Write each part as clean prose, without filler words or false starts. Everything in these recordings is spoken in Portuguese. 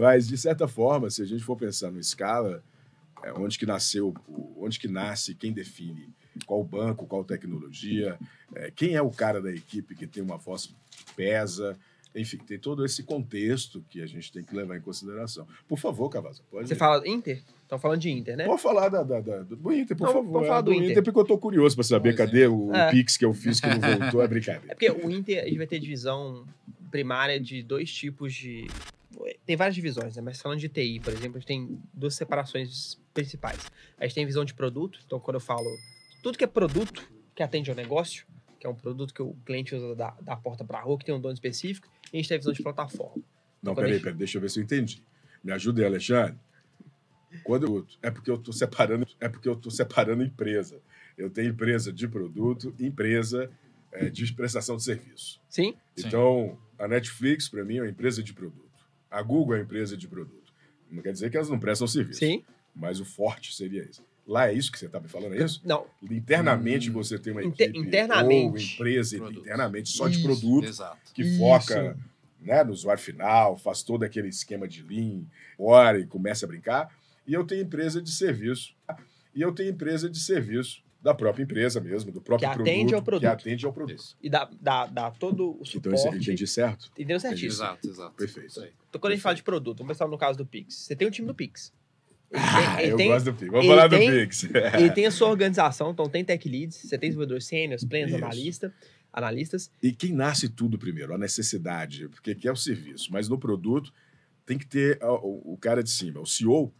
Mas, de certa forma, se a gente for pensar no escala, onde que nasceu, onde que nasce, quem define qual banco, qual tecnologia, quem é o cara da equipe que tem uma voz que pesa, enfim, tem todo esse contexto que a gente tem que levar em consideração. Por favor, Cavazza, pode... Você fala Inter? Estão falando de Inter, né? Pode falar do Inter, por favor. Vamos falar do Inter. Porque eu estou curioso para saber cadê o Pix que eu fiz que não voltou, é brincadeira. É porque o Inter, a gente vai ter divisão primária de 2 tipos de... Tem várias divisões, né? Mas falando de TI, por exemplo, a gente tem 2 separações principais. A gente tem visão de produto, então quando eu falo tudo que é produto que atende ao negócio, que é um produto que o cliente usa da porta para a rua, que tem um dono específico, e a gente tem a visão de plataforma. Não, peraí, deixa eu ver se eu entendi. Me ajuda aí, Alexandre. É porque eu estou separando empresa. Eu tenho empresa de produto, empresa de prestação de serviço. Sim. Então, a Netflix, para mim, é uma empresa de produto. A Google é uma empresa de produto. Não quer dizer que elas não prestam serviço. Sim. Mas o forte seria isso. Lá é isso que você está me falando, é isso? Não. Internamente você tem uma equipe internamente, ou empresa internamente só isso, de produto, que foca, né, no usuário final, faz todo aquele esquema de Lean, ora e começa a brincar. E eu tenho empresa de serviço. Da própria empresa mesmo, do próprio que produto, atende ao produto. que atende ao produto. Isso. E dá todo o suporte. Então, eu entendi certo? Entendeu certíssimo. Exato. Perfeito. Então, quando a gente fala de produto, vamos pensar no caso do Pix. Você tem um time do Pix. Eu gosto do Pix. Vamos falar do Pix. Ele tem a sua organização, então tem tech leads, você tem desenvolvedores sêniores, planners, analistas. E quem nasce tudo primeiro? A necessidade, porque que é o serviço. Mas no produto tem que ter o cara de cima, o CEO.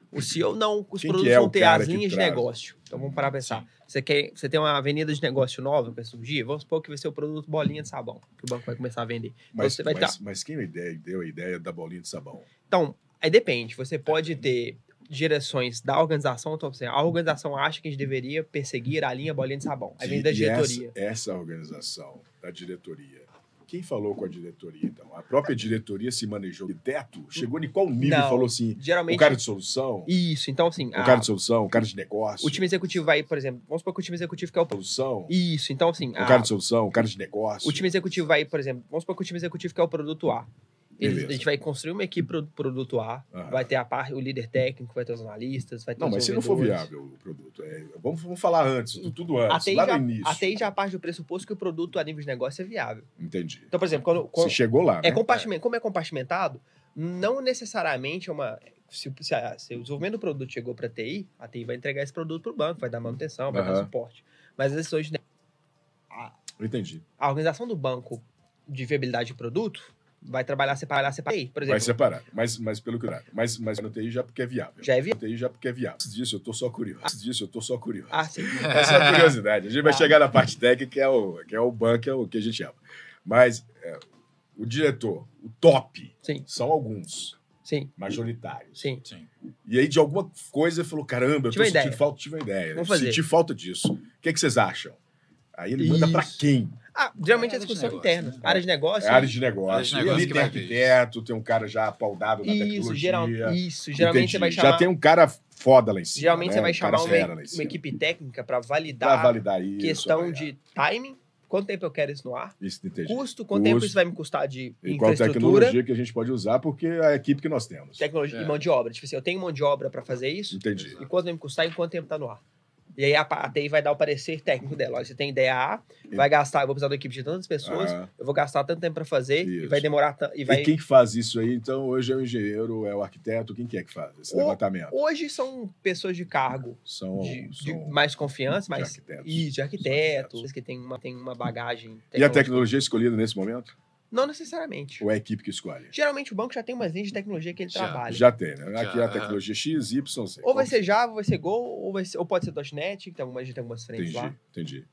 O CEO não, os Quem produtos é vão o ter cara as que linhas de traz? negócio. Então vamos parar a pensar. Você tem uma avenida de negócio nova para surgir, vamos supor que vai ser o produto bolinha de sabão, que o banco vai começar a vender. Mas, então, mas quem deu a ideia da bolinha de sabão? Então, aí depende. Você pode ter direções da organização. Então, assim, a organização acha que a gente deveria perseguir a linha bolinha de sabão. Aí vem da diretoria. Essa organização da diretoria, quem falou com a diretoria, então? A própria diretoria se manejou de teto? Chegou em qual nível? Não, falou assim, geralmente, o cara de solução? Isso, então assim... O cara de solução, o cara de negócio? O time executivo vai, por exemplo, vamos supor que o time executivo quer o... Solução? Isso, então assim... O cara de solução, o cara de negócio? O time executivo vai, por exemplo, vamos supor que o time executivo quer o produto A. A gente vai construir uma equipe pro produto A, vai ter o líder técnico, vai ter os analistas, vai ter os mas se não for viável o produto, vamos falar antes, tudo antes, lá no início. Até aí já parte do pressuposto que o produto a nível de negócio é viável. Entendi. Então, por exemplo, você chegou lá, né? Como é compartimentado, não necessariamente é uma... Se o desenvolvimento do produto chegou para a TI vai entregar esse produto para o banco, vai dar manutenção, vai dar suporte. Mas as decisões de... Entendi. A organização do banco de viabilidade de produto vai trabalhar separar, por exemplo. Vai separar, mas pelo que mas no TI já porque é viável. Já é viável? No TI já porque é viável. Antes disso, eu tô só curioso. Ah, sim. Essa é a curiosidade. A gente vai chegar na parte técnica, que é o banco, que é o que a gente ama. Mas o diretor, o top, são alguns. Sim. Majoritários. Sim. E aí, de alguma coisa, ele falou, caramba, eu tô sentindo falta, tive uma ideia. Vamos fazer. Senti falta disso. O que vocês acham? Aí ele manda pra quem? Geralmente é discussão interna. Né? Área de negócio. Área de negócio. E ali tem arquiteto, tem um cara já apaldado na tecnologia. Geralmente você vai chamar... Já tem um cara foda lá em cima. Geralmente você vai chamar uma equipe técnica para validar isso. Questão de timing. Quanto tempo eu quero isso no ar? Isso, entendi. Custo, quanto tempo isso vai me custar de infraestrutura. Qual tecnologia que a gente pode usar, porque é a equipe que nós temos. Tecnologia e mão de obra. Tipo assim, eu tenho mão de obra para fazer isso. Entendi. E quanto vai me custar e quanto tempo tá no ar. E aí a TI vai dar o parecer técnico dela. Olha, você tem ideia A, vai gastar, eu vou precisar de uma equipe de tantas pessoas, eu vou gastar tanto tempo para fazer, e vai demorar... E quem faz isso aí, então, hoje é o engenheiro, é o arquiteto, quem que é que faz esse levantamento? Hoje são pessoas de cargo de mais confiança, de arquitetos, que tem uma bagagem... E a tecnologia escolhida nesse momento? Não necessariamente. Ou é a equipe que escolhe? Geralmente o banco já tem umas linhas de tecnologia que ele trabalha. Já tem, né? Aqui é a tecnologia X, Y, Z. Ou vai ser Java, ou vai ser Go, ou pode ser .NET, que a gente tem algumas frentes lá. Entendi.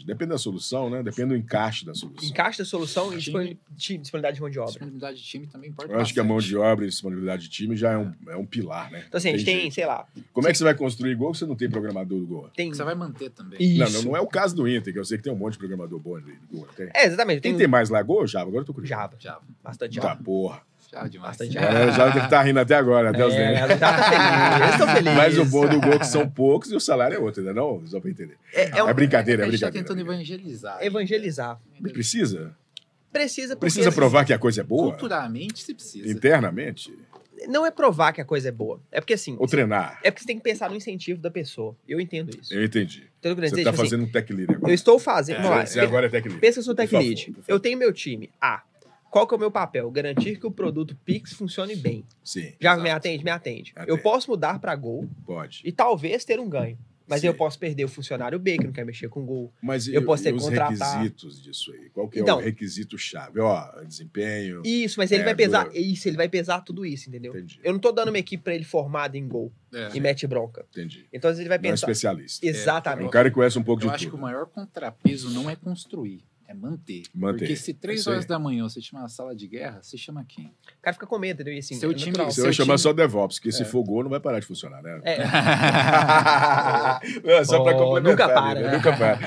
Depende da solução, né? Depende do encaixe da solução. Encaixe da solução e disponibilidade de mão de obra. Disponibilidade de time também importa. Eu acho que a mão de obra e disponibilidade de time já é um pilar, né? Então, assim, a gente tem, sei lá... Como é que você vai construir Go se você não tem programador do Go? Você vai manter também. Isso. Não é o caso do Inter, que eu sei que tem um monte de programador bom ali do Go. Exatamente. Quem tem mais lá, Go ou Java? Agora eu tô curioso. Java. Bastante Java. Tá, porra. Java demais. Já deve estar rindo até agora, até os dentes. Eles estão felizes. Mas o bom do Go que são poucos e o salário é outro, ainda não? Só pra entender. É brincadeira, A gente tá tentando evangelizar. Precisa? Precisa provar que a coisa é boa? Culturalmente se precisa. Internamente? Não é provar que a coisa é boa. É porque assim. Ou treinar. É porque você tem que pensar no incentivo da pessoa. Eu entendo isso. Eu entendi. Então, eu quero Você dizer, tá tipo assim, fazendo um tech lead agora. eu estou fazendo. Vamos lá, Você agora é tech lead. pensa que eu sou tech Por favor, lead. por favor. Eu tenho meu time. Qual que é o meu papel? Garantir que o produto Pix funcione bem. Sim, Já Exato. me atende? Me atende. Atende. Eu posso mudar para Gol pode. e talvez ter um ganho. Mas Sim. eu posso perder o funcionário B, que não quer mexer com Gol. Mas Eu posso ter e que os contratar. requisitos disso aí? Qual que é Então, o requisito-chave? Ó, desempenho. Isso, mas ele É, vai pesar. boa. Isso, ele vai pesar tudo isso, entendeu? Entendi. Eu não tô dando uma equipe para ele formada em Gol É. e mete bronca. Entendi. Então, às vezes ele vai Não é pensar. especialista. É Exatamente. um cara que conhece um pouco Eu de acho que tudo. o maior contrapeso não é construir, é manter. Manter. Porque se É 3 isso aí. horas da manhã você chama uma sala de guerra, você chama quem? O cara fica com medo, entendeu? E assim, Seu é time- natural. Você vai seu chamar time- só DevOps, porque se for Gol não vai parar de funcionar, né? É, Não, só pra Oh, complementar. nunca para, né? né? Nunca para.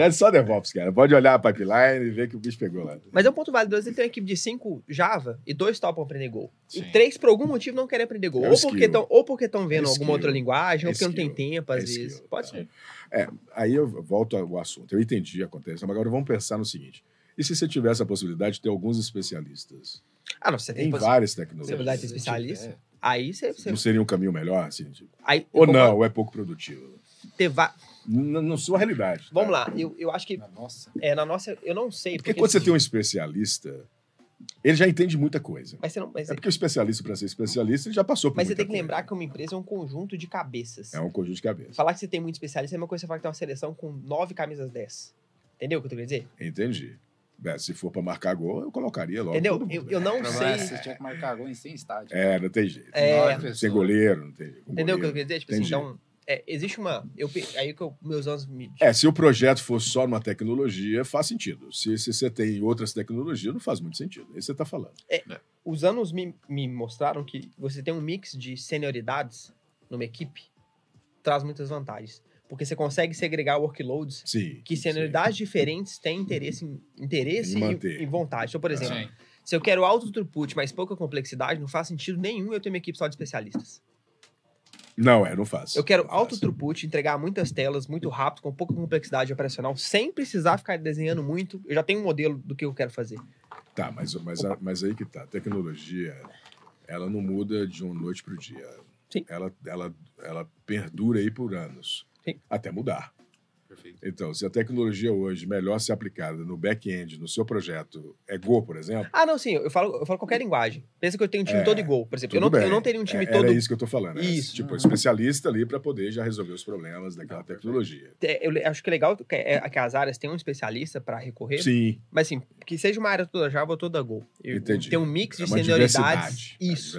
É só DevOps, cara. Pode olhar a pipeline e ver que o bicho pegou lá. mas é um ponto válido. Às vezes ele tem uma equipe de 5 Java e 2 topam aprender Go. E Sim. 3, por algum motivo, não querem aprender Go. É o ou porque estão vendo É alguma skill. outra linguagem, ou É porque não tem skill. tempo, às É vezes. skill. Pode ser. Aí eu volto ao assunto. Eu entendi, acontece. Mas agora vamos pensar no seguinte. E se você tivesse a possibilidade de ter alguns especialistas Ah, não, você tem em possi- várias possibilidade de tecnologias? ter especialista. É. Aí você. Não seria um caminho melhor? Assim, tipo? Aí, Ou eu concordo. não, ou é pouco produtivo? Na sua realidade. tá? Vamos lá, eu acho que Nossa. na nossa, eu não sei. Porque quando você assim, tem um especialista, ele já entende muita coisa. Mas você, não, É porque o especialista, para ser especialista, ele já passou por mas você muita tem que coisa. lembrar que uma empresa é um conjunto de cabeças. É um conjunto de cabeça. Falar que você tem muito especialista é uma coisa que você fala que tem uma seleção com 9 camisas 10. Entendeu o que eu tô querendo dizer? Entendi. Se for para marcar gol, eu colocaria logo. Entendeu? todo mundo. Eu não Pra sei. Você tinha que marcar gol em 100 estádios. Não tem jeito. É, 9 pessoas. Sem goleiro, não tem jeito. Com Entendeu o que eu goleiro. quero dizer? Tipo assim, Entendi. então, existe uma. Aí que meus anos me. Se o projeto for só numa tecnologia, faz sentido. Se você tem outras tecnologias, não faz muito sentido. É isso que você está falando. Os anos me mostraram que você tem um mix de senioridades numa equipe traz muitas vantagens. Porque você consegue segregar workloads Sim. que senioridades diferentes têm interesse Em manter. e vontade. Então, por exemplo, Sim. se eu quero alto throughput, mas pouca complexidade, não faz sentido nenhum eu ter uma equipe só de especialistas. Não faz. Eu quero Não alto faz. throughput, entregar muitas telas muito rápido, com pouca complexidade operacional, sem precisar ficar desenhando muito. Eu já tenho um modelo do que eu quero fazer. Tá, mas aí que tá. A tecnologia, ela não muda de uma noite para o dia. Sim. Ela perdura aí por anos. Sim. Até mudar. Perfeito. Então, se a tecnologia hoje melhor ser aplicada no back-end, no seu projeto, é Go, por exemplo, Ah, não, sim, eu falo qualquer linguagem. Pensa que eu tenho um time todo igual, por exemplo. tudo Eu bem. não teria um time Era todo. isso que eu tô falando. né? Isso. Tipo, especialista ali para poder já resolver os problemas daquela tecnologia. Eu acho que é legal que as áreas tenham um especialista para recorrer, Sim, mas assim, que seja uma área toda Java ou toda Go. entendi. Tem um mix de É uma senioridades. diversidade. Isso.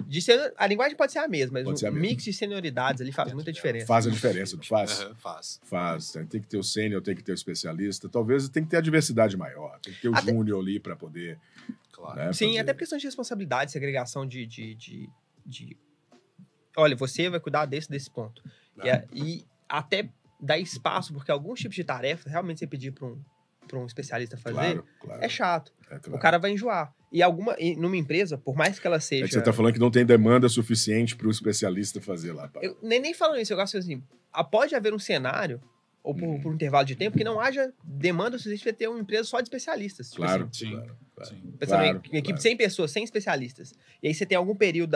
Diversidade. A linguagem pode ser a mesma, mas Pode ser a um mesma. mix de senioridades ali faz muita diferença. Faz a diferença, não faz? Aham, faz. Faz. Tem que ter o sênior, tem que ter o especialista. Talvez tem que ter a diversidade maior. Tem que ter o Até- júnior ali para poder. Claro. Né, Sim, fazer. até por questão de responsabilidade, segregação olha, você vai cuidar desse ponto. E até dar espaço, porque alguns tipos de tarefas, realmente você pedir para um especialista fazer, Claro. é chato. É claro. O cara vai enjoar. E numa empresa, por mais que ela seja... É que você está falando que não tem demanda suficiente para o especialista fazer lá. Eu nem falando isso, eu gosto assim, pode haver um cenário, ou por um intervalo de tempo, que não haja demanda suficiente para ter uma empresa só de especialistas. Tipo Claro, assim, Sim. claro. Sim. pensando Claro, em equipe claro. de 100 pessoas, 100 especialistas. E aí você tem algum período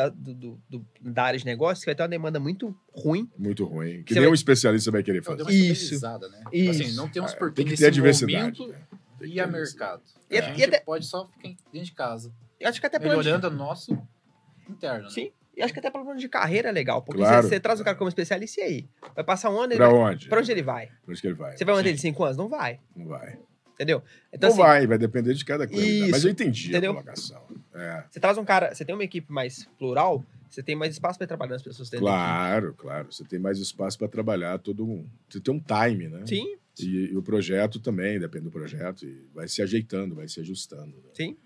da área de negócio que vai ter uma demanda muito ruim. Muito ruim. Que Você nem vai- um especialista vai querer Então, deu fazer. uma Isso. estabilizada, né? Isso. Assim, não temos Tem porquê que nesse ter a diversidade. momento Né? Tem que ir ter a a diversidade. mercado. E- A e gente até- pode só ficar dentro de casa, Eu acho que até plano de, melhorando o nosso interno. né? sim, e acho que até plano de carreira é legal. Porque Claro. você traz o cara como especialista e aí? Vai passar um ano, ele Pra vai, onde? pra onde ele vai? Pra onde que ele vai? Você vai manter Sim. ele 5 anos? Não vai. Não vai. Entendeu? Então, Não vai depender de cada coisa. Isso. Mas eu entendi Entendeu? a colocação. É. você traz um cara, você tem uma equipe mais plural, você tem mais espaço para trabalhar as pessoas dentro da Claro, claro. Você tem mais espaço para trabalhar Você tem um time, né? equipe. Sim, E o projeto também, depende do projeto, e vai se ajeitando, vai se ajustando. Né? sim.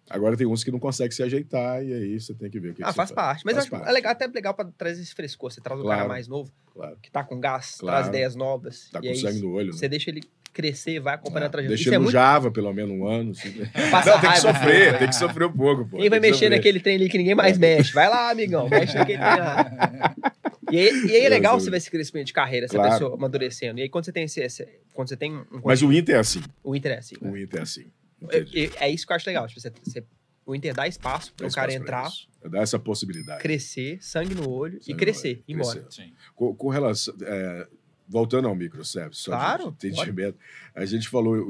Agora tem uns que não conseguem se ajeitar, e aí você tem que ver o que, que você Faz parte. Mas Faz eu acho parte. até legal para trazer esse frescor. Você traz um Claro. cara mais novo, Claro. que tá com gás, Claro. traz ideias novas. Tá e com aí sangue no olho, você né? deixa ele crescer, vai acompanhando a trajetória. Deixa Isso ele é no muito... Java pelo menos um ano. Assim. Passa Não, tem que raiva. sofrer, tem que sofrer um pouco, pô. Quem vai Tem que mexer sofrer. naquele trem ali que ninguém mais mexe? Vai lá, amigão, mexe naquele trem lá. E aí é legal Deus, você ver esse crescimento de carreira, essa Claro. pessoa amadurecendo. E aí quando você tem quando você tem um Mas o Inter é assim. o Inter é assim. O Inter é assim. É, Entendi. é isso que eu acho legal. Tipo, O Inter dá espaço para Dá o cara espaço pra entrar, isso. Dá essa possibilidade. crescer, sangue no olho Sangue e no crescer, olho, ir embora. crescer. Sim. Com relação... voltando ao microservice, só Claro, de entendimento, a gente falou,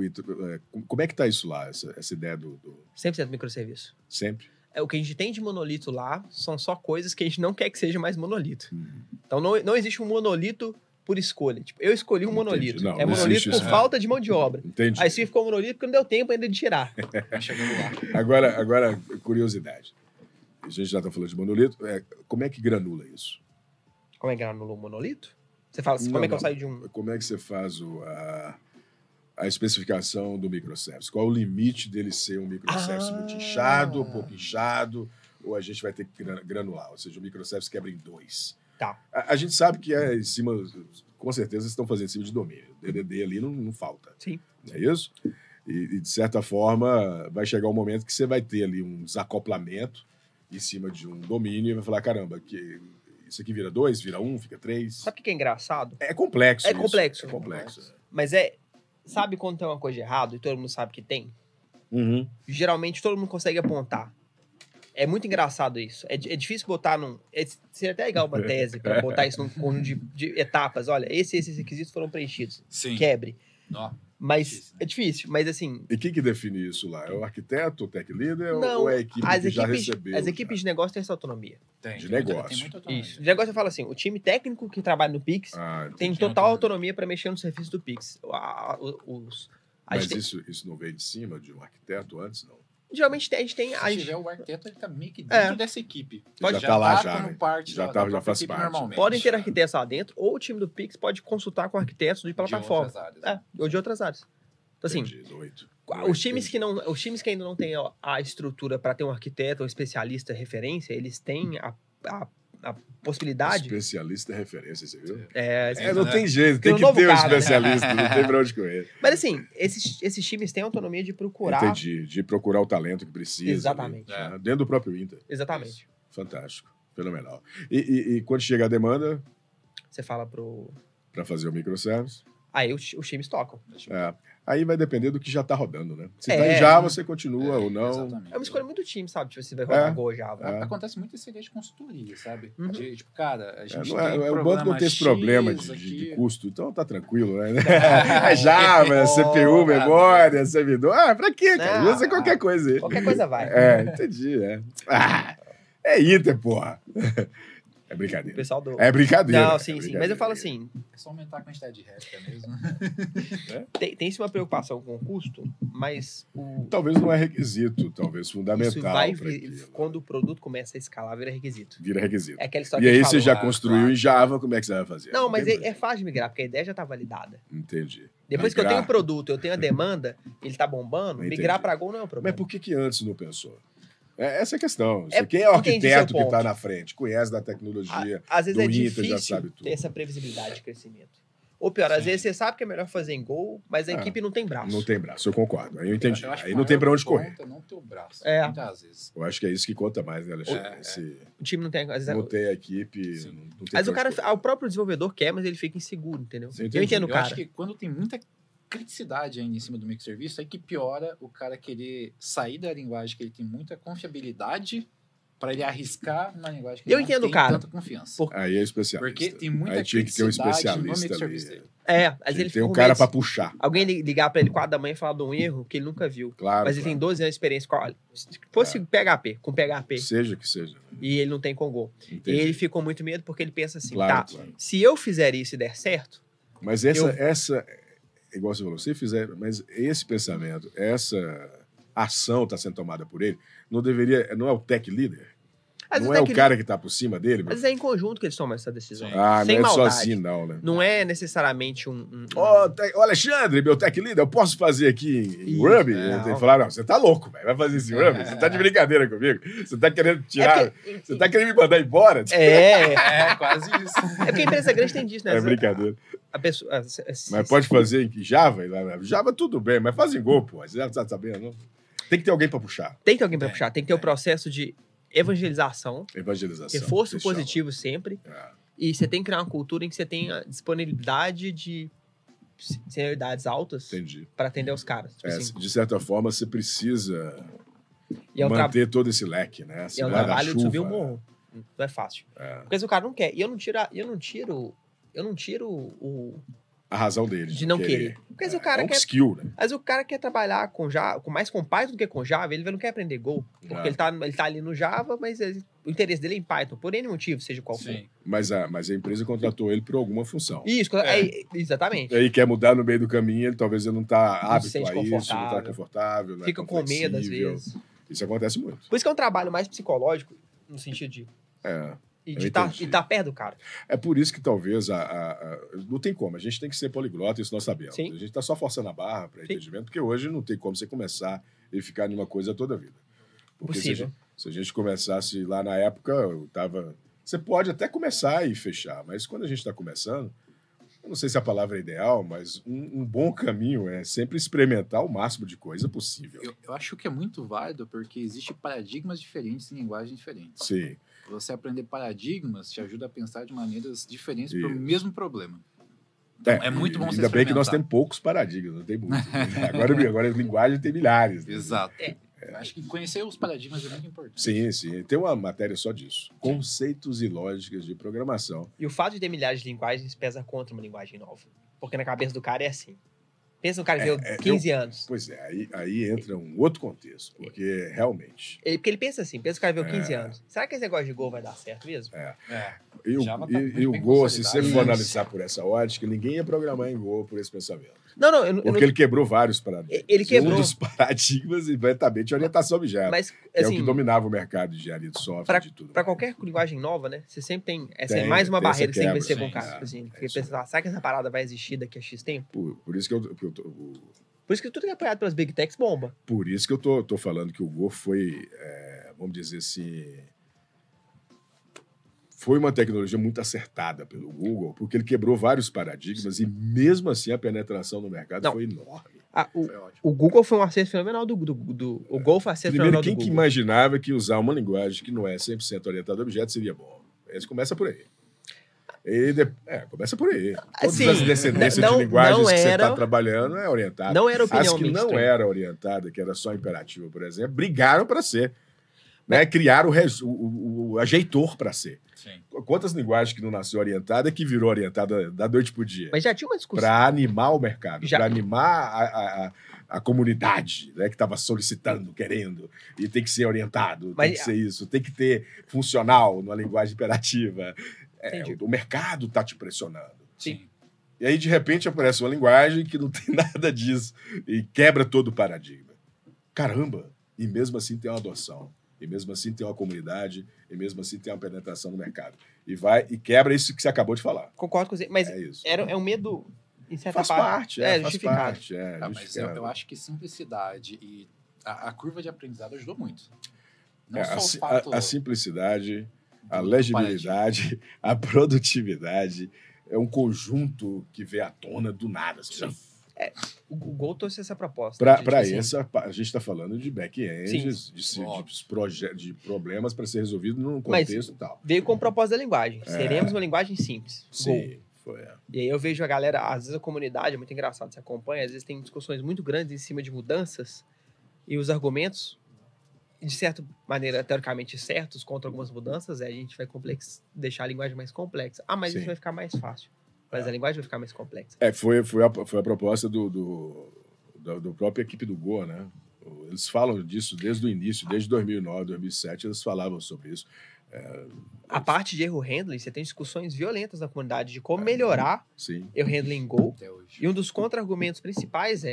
como é que tá isso lá, essa ideia do 100% microserviço. sempre? O que a gente tem de monolito lá são só coisas que a gente não quer que seja mais monolito. Hum. Então não existe um monolito por escolha. Tipo, eu escolhi um Entendi. monolito. Não, É não monolito existe por isso, né? falta de mão de obra. Entendi. Aí se ficou monolito porque não deu tempo ainda de tirar. Vai chegando lá. Agora, curiosidade. A gente já está falando de monolito. Como é que granula isso? Como é que granula um monolito? Você fala assim, Não, como é que eu não. saio de um... Como é que você faz a especificação do microservice? Qual o limite dele ser um microservice muito inchado, pouco inchado, ou a gente vai ter que granular? Ou seja, o microservice quebra em 2. Tá. A gente sabe que é em cima, com certeza, vocês estão fazendo em cima de domínio. O DDD ali não falta. Sim. Não é isso? E, de certa forma, vai chegar um momento que você vai ter ali um desacoplamento em cima de um domínio e vai falar, caramba, que isso aqui vira 2, vira 1, fica 3. Sabe o que é engraçado? É complexo É isso. complexo. É complexo. Mas sabe quando tem uma coisa de errado e todo mundo sabe que tem? Uhum. Geralmente todo mundo consegue apontar. É muito engraçado isso. É difícil botar seria até legal uma tese para botar isso num conjunto de etapas. Olha, esses requisitos foram preenchidos. Sim. Quebre. Ó, Mas difícil, né? é difícil. Mas assim, E quem que define isso lá? É o arquiteto, o tech leader não, ou é a equipe as que já equipes, recebeu? as equipes de negócio têm essa autonomia. tem. De tem muita- negócio. Tem muita autonomia. Isso. De negócio eu falo assim, o time técnico que trabalha no Pix tem tem total autonomia. autonomia para mexer no serviço do Pix. A Mas gente tem- isso não veio de cima de um arquiteto antes, não? geralmente a gente tem... Se tiver o arquiteto, ele tá meio que É. dentro dessa equipe. Já tá lá já, como né? parte Já da tá- já própria faz equipe parte. normalmente. Podem ter arquitetos lá dentro, ou o time do Pix pode consultar com arquitetos de De plataforma. outras áreas. Ou de outras áreas. Então, assim, Entendi, doido. os times que ainda não têm a estrutura para ter um arquiteto ou especialista referência, eles têm a possibilidade. Especialista é referência, você viu? Não Não tem jeito, Tem tem um que novo ter um cara, né? especialista, não tem pra onde correr. Mas assim, esses times têm autonomia de procurar. Entendi, de procurar o talento que precisa. Exatamente. Ali, né? Dentro do próprio Inter. Exatamente. Fantástico, fenomenal. E quando chega a demanda Você fala para fazer o microservice, Aí os times tocam. aí vai depender do que já está rodando, né? Se É. está em Java, você continua ou não. Exatamente. É uma escolha muito time, sabe? Tipo, você vai rodar Go ou Java. É. Acontece muito esse ideia de consultoria, sabe? Uhum. De, tipo, cara, a gente O tem banco não tem esse problema X de aqui. custo, então tá tranquilo, né? É Java, é CPU, memória, servidor. Pra quê, cara? Não, Usa qualquer coisa aí. Qualquer coisa vai. Entendi, é Inter, porra. É O brincadeira. pessoal do. É brincadeira. Não, é sim, sim. brincadeira. Mas eu falo assim, É só aumentar a quantidade de réplica mesmo. tem-se uma preocupação com o custo, mas Talvez não é requisito, talvez isso fundamental. vai pra aquilo. quando o produto começa a escalar, vira requisito. Vira requisito. É aquela história E que a aí gente você já falou. construiu claro. em Java, como é que você vai fazer? Não, mas tem é fácil de migrar, porque a ideia já está validada. Entendi. Depois que eu Migrar. tenho o produto, eu tenho a demanda, ele tá bombando, Entendi. migrar para Go não é um Mas problema. por que antes não pensou? Essa é a questão. É, Quem é o entendi arquiteto seu que está ponto. na frente? Conhece da tecnologia. Às vezes do é Inter já difícil sabe tudo. ter essa previsibilidade de crescimento. Ou pior, às Sim. vezes você sabe que é melhor fazer em Go, mas a Ah, equipe não tem braço. Não tem braço, eu concordo. Aí eu entendi. Eu acho que Aí o não tem maior para onde ponto correr. é não ter o braço. É. Muitas vezes. Eu acho que é isso que conta mais, né, Alexandre? É. O time não tem. Às vezes, Não ter a equipe. Sim. Não tem mas pra o cara, onde correr. o próprio desenvolvedor quer, mas ele fica inseguro, entendeu? Sim, entendi. Eu entendo o Eu cara. acho que quando tem muita criticidade ainda em cima do microserviço, é que piora o cara querer sair da linguagem que ele tem muita confiabilidade para ele arriscar uma linguagem que Eu ele entendo não o tem cara. tanta confiança. Por- Aí é especialista. Porque tem muita Aí tinha que ter um criticidade no especialista microservice ali. dele. Às vezes Tem ele que ter fica um com cara medo para de puxar. alguém ligar pra ele 4 da manhã e falar de um erro que ele nunca viu. Claro. Mas ele tem claro. 12 anos de experiência com. Se fosse PHP, com PHP, Seja que seja. e ele não tem com Go. E Entendi. ele ficou muito medo porque ele pensa assim, Claro, tá, claro. se eu fizer isso e der certo, Mas essa, igual você falou, se fizer, mas esse pensamento, essa ação está sendo tomada por ele, não é o tech leader? às Não vezes é o aquele- cara que está por cima dele? às vezes é em conjunto que eles tomam essa decisão. Sim. Ah, sem não é maldade. sozinho não, né? Não é necessariamente um Ô, Alexandre, meu tech leader, eu posso fazer aqui em Isso, Ruby? não. Ele falou, não, você tá louco, velho, vai fazer isso em Ruby? Você tá de brincadeira comigo? Você tá querendo tirar, você tá querendo me mandar embora? É, quase isso. É porque a empresa grande tem disso, né? É brincadeira. A pessoa, Mas pode fazer em Java? Java tudo bem, mas faz em Go, pô. Você já tá sabendo, não? Tem que ter alguém para puxar. Tem que ter alguém para puxar, tem que ter o processo de evangelização, Evangelização. reforço Deixa eu- positivo sempre, É. e você tem que criar uma cultura em que você tenha disponibilidade de senioridades altas Entendi. para atender os caras. Tipo assim, De certa forma, você precisa E é um, manter todo esse leque, né? e é um trabalho de subir o morro. Não é fácil. Porque se o cara não quer. E eu não tiro A razão dele. de não querer. Porque se o cara um quer. skill, né? Mas o cara quer trabalhar com Java, mais com Python do que com Java, ele não quer aprender Go. Porque ele tá ali no Java, mas o interesse dele é em Python, por N motivo, seja qual for. Mas a empresa contratou ele por alguma função. Isso, exatamente. E aí quer mudar no meio do caminho, ele talvez ele não tá apto a isso, não tá confortável, não fica com medo às vezes. Isso acontece muito. Por isso que é um trabalho mais psicológico, no sentido de... E de estar perto do cara. É por isso que talvez não tem como. A gente tem que ser poliglota, isso nós sabemos. Sim. A gente está só forçando a barra para entendimento, porque hoje não tem como você começar e ficar numa coisa toda a vida. Porque se a gente começasse lá na época, você pode até começar e fechar, mas quando a gente está começando, eu não sei se a palavra é ideal, mas um bom caminho é sempre experimentar o máximo de coisa possível. Eu acho que é muito válido porque existem paradigmas diferentes em linguagens diferentes. Sim. Você aprender paradigmas te ajuda a pensar de maneiras diferentes para o mesmo problema. Então, é muito bom você ainda bem que nós temos poucos paradigmas, não tem muitos. Agora a linguagem tem milhares. Né? Exato. Acho que conhecer os paradigmas é muito importante. Sim. Tem uma matéria só disso. Conceitos e lógicas de programação. E o fato de ter milhares de linguagens pesa contra uma linguagem nova. Porque na cabeça do cara é assim. Pensa no cara que viveu 15 anos. Pois é, aí entra um outro contexto, porque realmente... Porque ele pensa assim, pensa que o cara viveu 15 anos. Será que esse negócio de Go vai dar certo mesmo? E o Go, se você for analisar por essa ótica, ninguém ia programar em Go por esse pensamento. Porque ele quebrou vários paradigmas. Ele quebrou. Um dos paradigmas, inventamento, orientação a objeto. Mas, é o que dominava o mercado de engenharia de software e tudo. Para qualquer linguagem nova, né? Você sempre tem... Essa é mais uma barreira que você tem que vencer com o cara. Porque pensar, será que essa parada vai existir daqui a X tempo? Por isso que por isso que tudo que é apoiado pelas Big Techs bomba. Por isso que eu tô falando que o Go foi, vamos dizer assim... Foi uma tecnologia muito acertada pelo Google, porque ele quebrou vários paradigmas e, mesmo assim, a penetração no mercado foi enorme. O Google foi um acerto fenomenal o Go foi um acerto fenomenal do Google. Quem que imaginava que usar uma linguagem que não é 100% orientada a objetos seria bom? Esse começa por aí. Começa por aí. Todas as descendências de linguagens que você está trabalhando é orientada. Não era opinião As que não era orientada, que era só imperativa, por exemplo, brigaram para ser. Né? Criaram o ajeitor para ser. Sim. Quantas linguagens que não nasceu orientada que virou orientada da noite pro dia? Mas já tinha uma discussão. Para animar o mercado, para animar a comunidade, né, que estava solicitando, querendo, e tem que ser orientado, tem que ser isso, tem que ter funcional numa linguagem imperativa. O mercado está te pressionando. Sim. E aí, de repente, aparece uma linguagem que não tem nada disso e quebra todo o paradigma. Caramba! E mesmo assim tem uma adoção. E mesmo assim tem uma comunidade, e mesmo assim tem uma penetração no mercado. E quebra isso que você acabou de falar. Concordo com você, mas é um medo, em certa parte. Justificado. Mas eu acho que simplicidade e a curva de aprendizado ajudou muito. Não só o fato... A simplicidade, a legibilidade, a produtividade, é um conjunto que vê à tona do nada. Assim. O Google trouxe essa proposta. Para essa, a gente está falando de back-ends, de problemas para ser resolvido num contexto e tal. Veio com o propósito da linguagem. Seremos uma linguagem simples. Sim, foi. E aí eu vejo a galera, às vezes a comunidade, é muito engraçado, você acompanha, às vezes tem discussões muito grandes em cima de mudanças e os argumentos, de certa maneira, teoricamente certos contra algumas mudanças, a gente vai deixar a linguagem mais complexa. Mas isso vai ficar mais fácil. Mas a linguagem vai ficar mais complexa. Foi a proposta do própria equipe do Go, né? Eles falam disso desde o início, desde 2009, 2007, eles falavam sobre isso. A parte de erro handling, você tem discussões violentas na comunidade de como melhorar erro handling em Go. E um dos contra-argumentos principais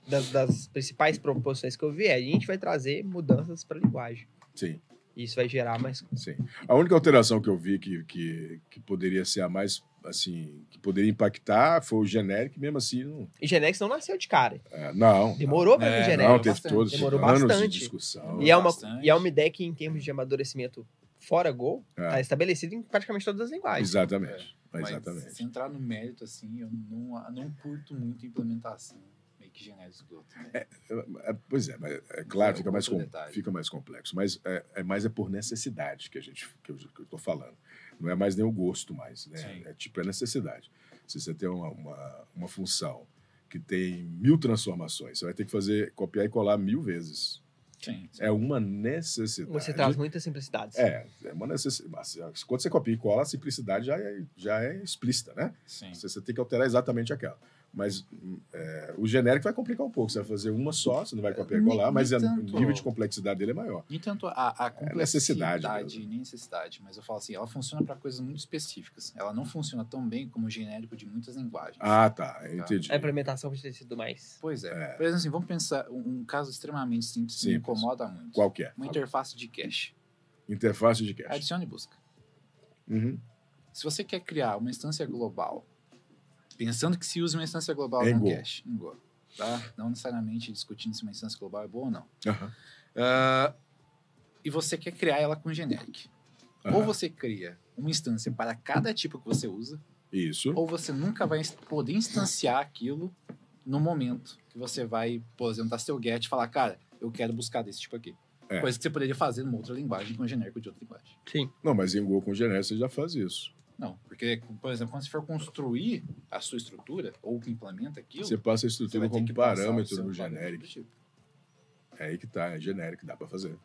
das principais proposições que eu vi a gente vai trazer mudanças para a linguagem. Sim. Isso vai gerar mais... Sim. A única alteração que eu vi que poderia ser a mais, assim, que poderia impactar foi o Generic, mesmo assim... Não... E Generic não nasceu de cara. Não. Demorou para vir Generic. Não, teve todos demorou anos bastante. de discussão. E é uma ideia que, em termos de amadurecimento fora Go, está estabelecido em praticamente todas as linguagens. Exatamente. Mas se entrar no mérito, assim, eu não curto muito a implementação. Genéricos do outro, né? Pois é, mas é claro, fica mais complexo. Mas é por necessidade que eu estou falando. Não é mais nem o gosto mais, né? É necessidade. Se você tem uma função que tem 1000 transformações, você vai ter que copiar e colar 1000 vezes. Sim. É uma necessidade. Você traz muitas simplicidades. É uma necessidade. Quando você copia e cola, a simplicidade já é explícita, né? Sim. Você tem que alterar exatamente aquela. Mas o genérico vai complicar um pouco. Você vai fazer uma só, você não vai copiar e colar, mas o nível de complexidade dele é maior. Nem tanto a necessidade complexidade, nem necessidade, mas eu falo assim, ela funciona para coisas muito específicas. Ela não funciona tão bem como o genérico de muitas linguagens. Ah, tá. Eu entendi. A implementação pode ter sido mais. Pois é. Por exemplo, assim, vamos pensar um caso extremamente simples que me incomoda muito. Qual que é? Uma interface de cache. Interface de cache. Adicione e busca. Uhum. Se você quer criar uma instância global, pensando que se usa uma instância global Em no Go. cache, em Go, tá? Não necessariamente discutindo se uma instância global é boa ou não. Uhum. E você quer criar ela com generic. Ou você cria uma instância para cada tipo que você usa, Isso. ou você nunca vai poder instanciar aquilo no momento que você vai, por exemplo, dar seu get e falar, cara, eu quero buscar desse tipo aqui. Coisa que você poderia fazer numa outra linguagem com genérico de outra linguagem. Sim. Não, mas em Go com genérico você já faz isso. Não, porque, por exemplo, quando você for construir a sua estrutura, ou que implementa aquilo... Você passa a você estrutura vai ter como que passar o parâmetro seu no parâmetro genérico. do tipo. É aí que tá, é genérico, dá pra fazer.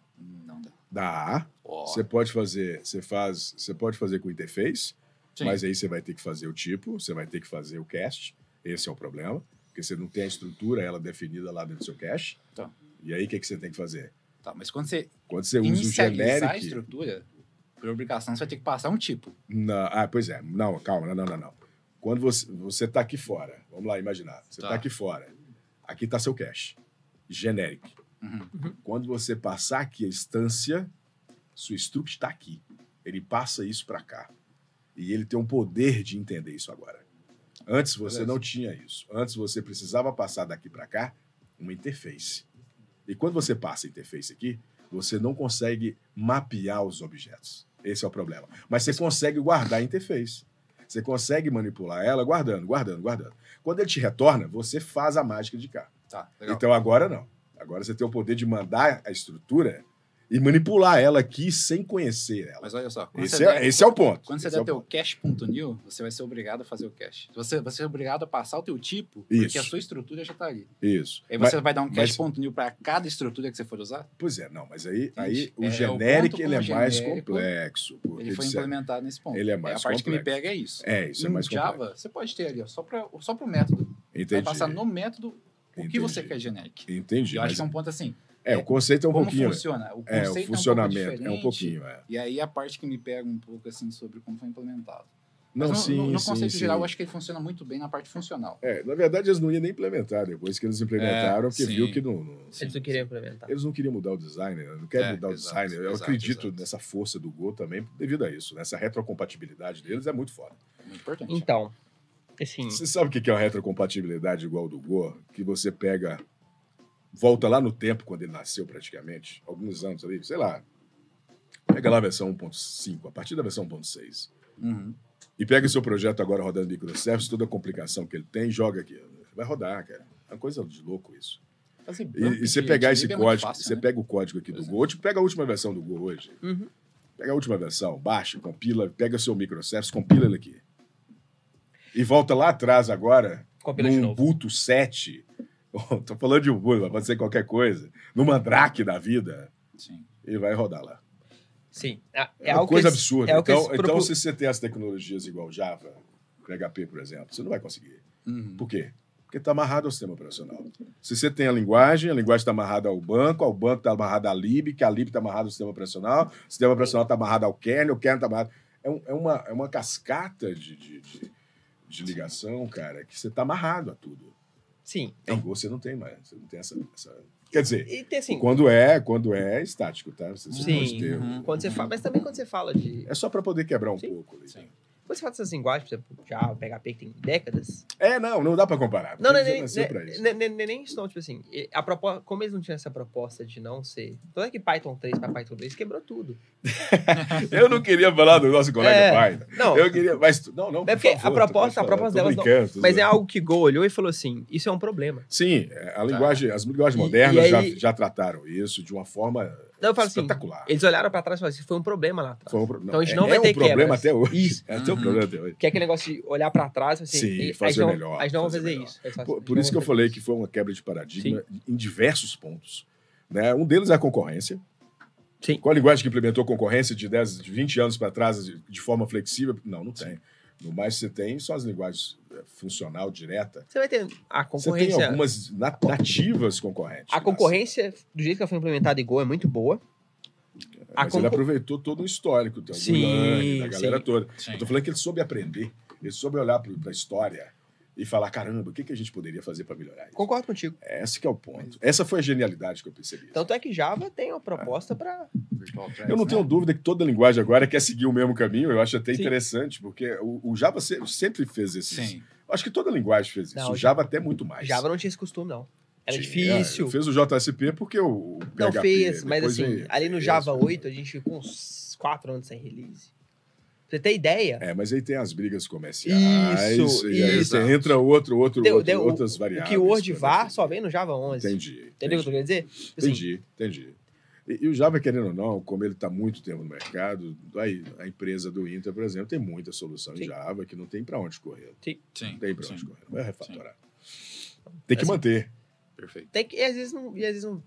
Não dá. Dá. Ó. Você pode fazer, você pode fazer com interface, Sim. mas aí você vai ter que fazer o tipo, você vai ter que fazer o cache. Esse é o problema, porque você não tem a estrutura ela definida lá dentro do seu cache. Tá. E aí o que você tem que fazer? Tá, mas quando você Quando você usa o inicializar a generic, estrutura, por obrigação, você vai ter que passar um tipo. pois é. Não, calma, não. Quando você tá aqui fora, vamos lá imaginar, você tá aqui fora. Aqui tá seu cache, generic. Uhum. Quando você passar aqui a instância, sua struct está aqui. Ele passa isso para cá. E ele tem um poder de entender isso agora. Antes você não tinha isso. Antes você precisava passar daqui para cá uma interface. E quando você passa a interface aqui, você não consegue mapear os objetos. Esse é o problema. Mas você consegue guardar a interface. Você consegue manipular ela guardando. Quando ele te retorna, você faz a mágica de cá. Tá, legal. Então agora não. Agora você tem o poder de mandar a estrutura e manipular ela aqui sem conhecer ela. Mas olha só. Esse é o ponto. Quando você der teu cache.new, você vai ser obrigado a fazer o cache. Você vai ser obrigado a passar o teu tipo, porque a sua estrutura já está ali. Isso. Aí você vai dar um cache.new para cada estrutura que você for usar? Pois é, não. Mas aí o o generic ponto ele é como mais genérico, complexo. Ele foi implementado nesse ponto. Ele é mais a parte complexo. que me pega é isso. Isso é no mais Java, complexo. você pode ter ali, ó, só para o método. Entendi. Vai passar no método o que você Entendi. quer generic. Entendi. E eu acho que é um ponto assim. O conceito é um como pouquinho. funciona? O O conceito funcionamento é um pouco diferente. É. E aí a parte que me pega um pouco assim sobre como foi implementado. Não, Mas sim, no sim, conceito sim. geral, eu acho que ele funciona muito bem na parte funcional. Na verdade, eles não iam nem implementar depois que eles implementaram, porque sim. viu que não. Eles não queriam implementar. Eles não queriam mudar o design, né? Não querem mudar o exato, design. Eu exato, acredito exato. nessa força do Go também devido a isso. Essa retrocompatibilidade deles é muito foda. Muito importante. Então, assim, Você sabe o que é uma retrocompatibilidade igual do Go? Que você pega, volta lá no tempo, quando ele nasceu praticamente, alguns anos ali, sei lá, pega lá a versão 1.5, a partir da versão 1.6, Uhum. e pega o seu projeto agora rodando microservices, toda a complicação que ele tem, joga aqui. Vai rodar, cara. É uma coisa de louco isso. Fazer E você pegar esse é muito código, fácil, você né? pega o código aqui do Go, tipo, pega a última versão do Go hoje. Uhum. Pega a última versão, baixa, compila, pega o seu microservice, compila ele aqui. E volta lá atrás agora, Compila de num novo. Ubuntu 7. Tô falando de Ubuntu, pode ser qualquer coisa. No Mandrake da vida. Sim. E vai rodar lá. sim. É uma algo que coisa eles- absurda. é o que Então, eles então, se você tem as tecnologias igual Java, PHP, por exemplo, você não vai conseguir. Uhum. Por quê? Porque está amarrado ao sistema operacional. Se você tem a linguagem está amarrada ao banco está amarrado à lib, que a lib está amarrada ao sistema operacional está amarrado ao kernel, o kernel está amarrado... É uma cascata de ligação, cara, que você está amarrado a tudo. Sim. Em Go você não tem mais, você não tem essa... Quer dizer, E tem assim, quando é estático, tá? Você Sim. pode ter... quando você fala, mas também quando você fala de. É só para poder quebrar um Sim. pouco. Ali, Sim. Quando você fala dessas linguagens, por exemplo, Java, PHP, que tem décadas. não dá para comparar. Não, porque nem, já nasceu pra isso. nem isso, não. Tipo assim, como eles não tinham essa proposta de não ser. Tanto é que Python 3 para Python 2 quebrou tudo. Eu não queria falar do nosso colega Python. Não, Eu queria, mas não, é porque a proposta delas não. Mas é algo que Go olhou e falou assim: isso é um problema. Sim, as linguagens modernas já trataram isso de uma forma Então eu falo assim: espetacular. eles olharam para trás e falaram assim: foi um problema lá atrás. Então a gente não vai ter um problema quebras. até hoje. Isso. É até um problema até hoje. Que é aquele negócio de olhar para trás assim, Sim, e fazer a gente melhor. não vai fazer fazer melhor. isso. Eles falam assim, Por isso que eu falei que foi uma quebra de paradigma em diversos pontos. né? Um deles é a concorrência. Sim. Qual a linguagem que implementou concorrência de 20 anos para trás de forma flexível? Não tem. No mais que você tem são as linguagens funcional, direta. Você vai ter a Você concorrência... tem algumas nativas concorrentes. A concorrência, do jeito que ela foi implementada em Go, é muito boa. Mas ele aproveitou todo o histórico do Yang, da galera toda. Sim. Eu tô falando que ele soube aprender, ele soube olhar para a história e falar, caramba, o que a gente poderia fazer para melhorar isso? Concordo contigo. Esse que é o ponto. Essa foi a genialidade que eu percebi. Tanto é que Java tem uma proposta para... Eu não tenho dúvida que toda linguagem agora quer seguir o mesmo caminho. Eu acho até Sim. interessante, porque o Java sempre fez isso. Sim. Acho que toda linguagem fez isso. Não, o Java até muito mais. Java não tinha esse costume, não. Era Tinha. difícil. Fez o JSP porque o PHP... Não fez, mas depois assim, veio- ali no fez, Java mas- 8 a gente ficou uns 4 anos sem release. Pra você ter ideia, Mas aí tem as brigas comerciais. Isso, e aí isso. entra outras variáveis. o keyword pra var definir. só vem no Java 11. Entendi. Entendeu o que eu quero dizer? Assim, Entendi. E o Java, querendo ou não, como ele está muito tempo no mercado, aí a empresa do Inter, por exemplo, tem muita solução Sim. em Java que não tem para onde correr. Sim. Não tem para sim. onde correr. Não vai refatorar. Tem que Assim, manter. Perfeito. tem que, e às vezes não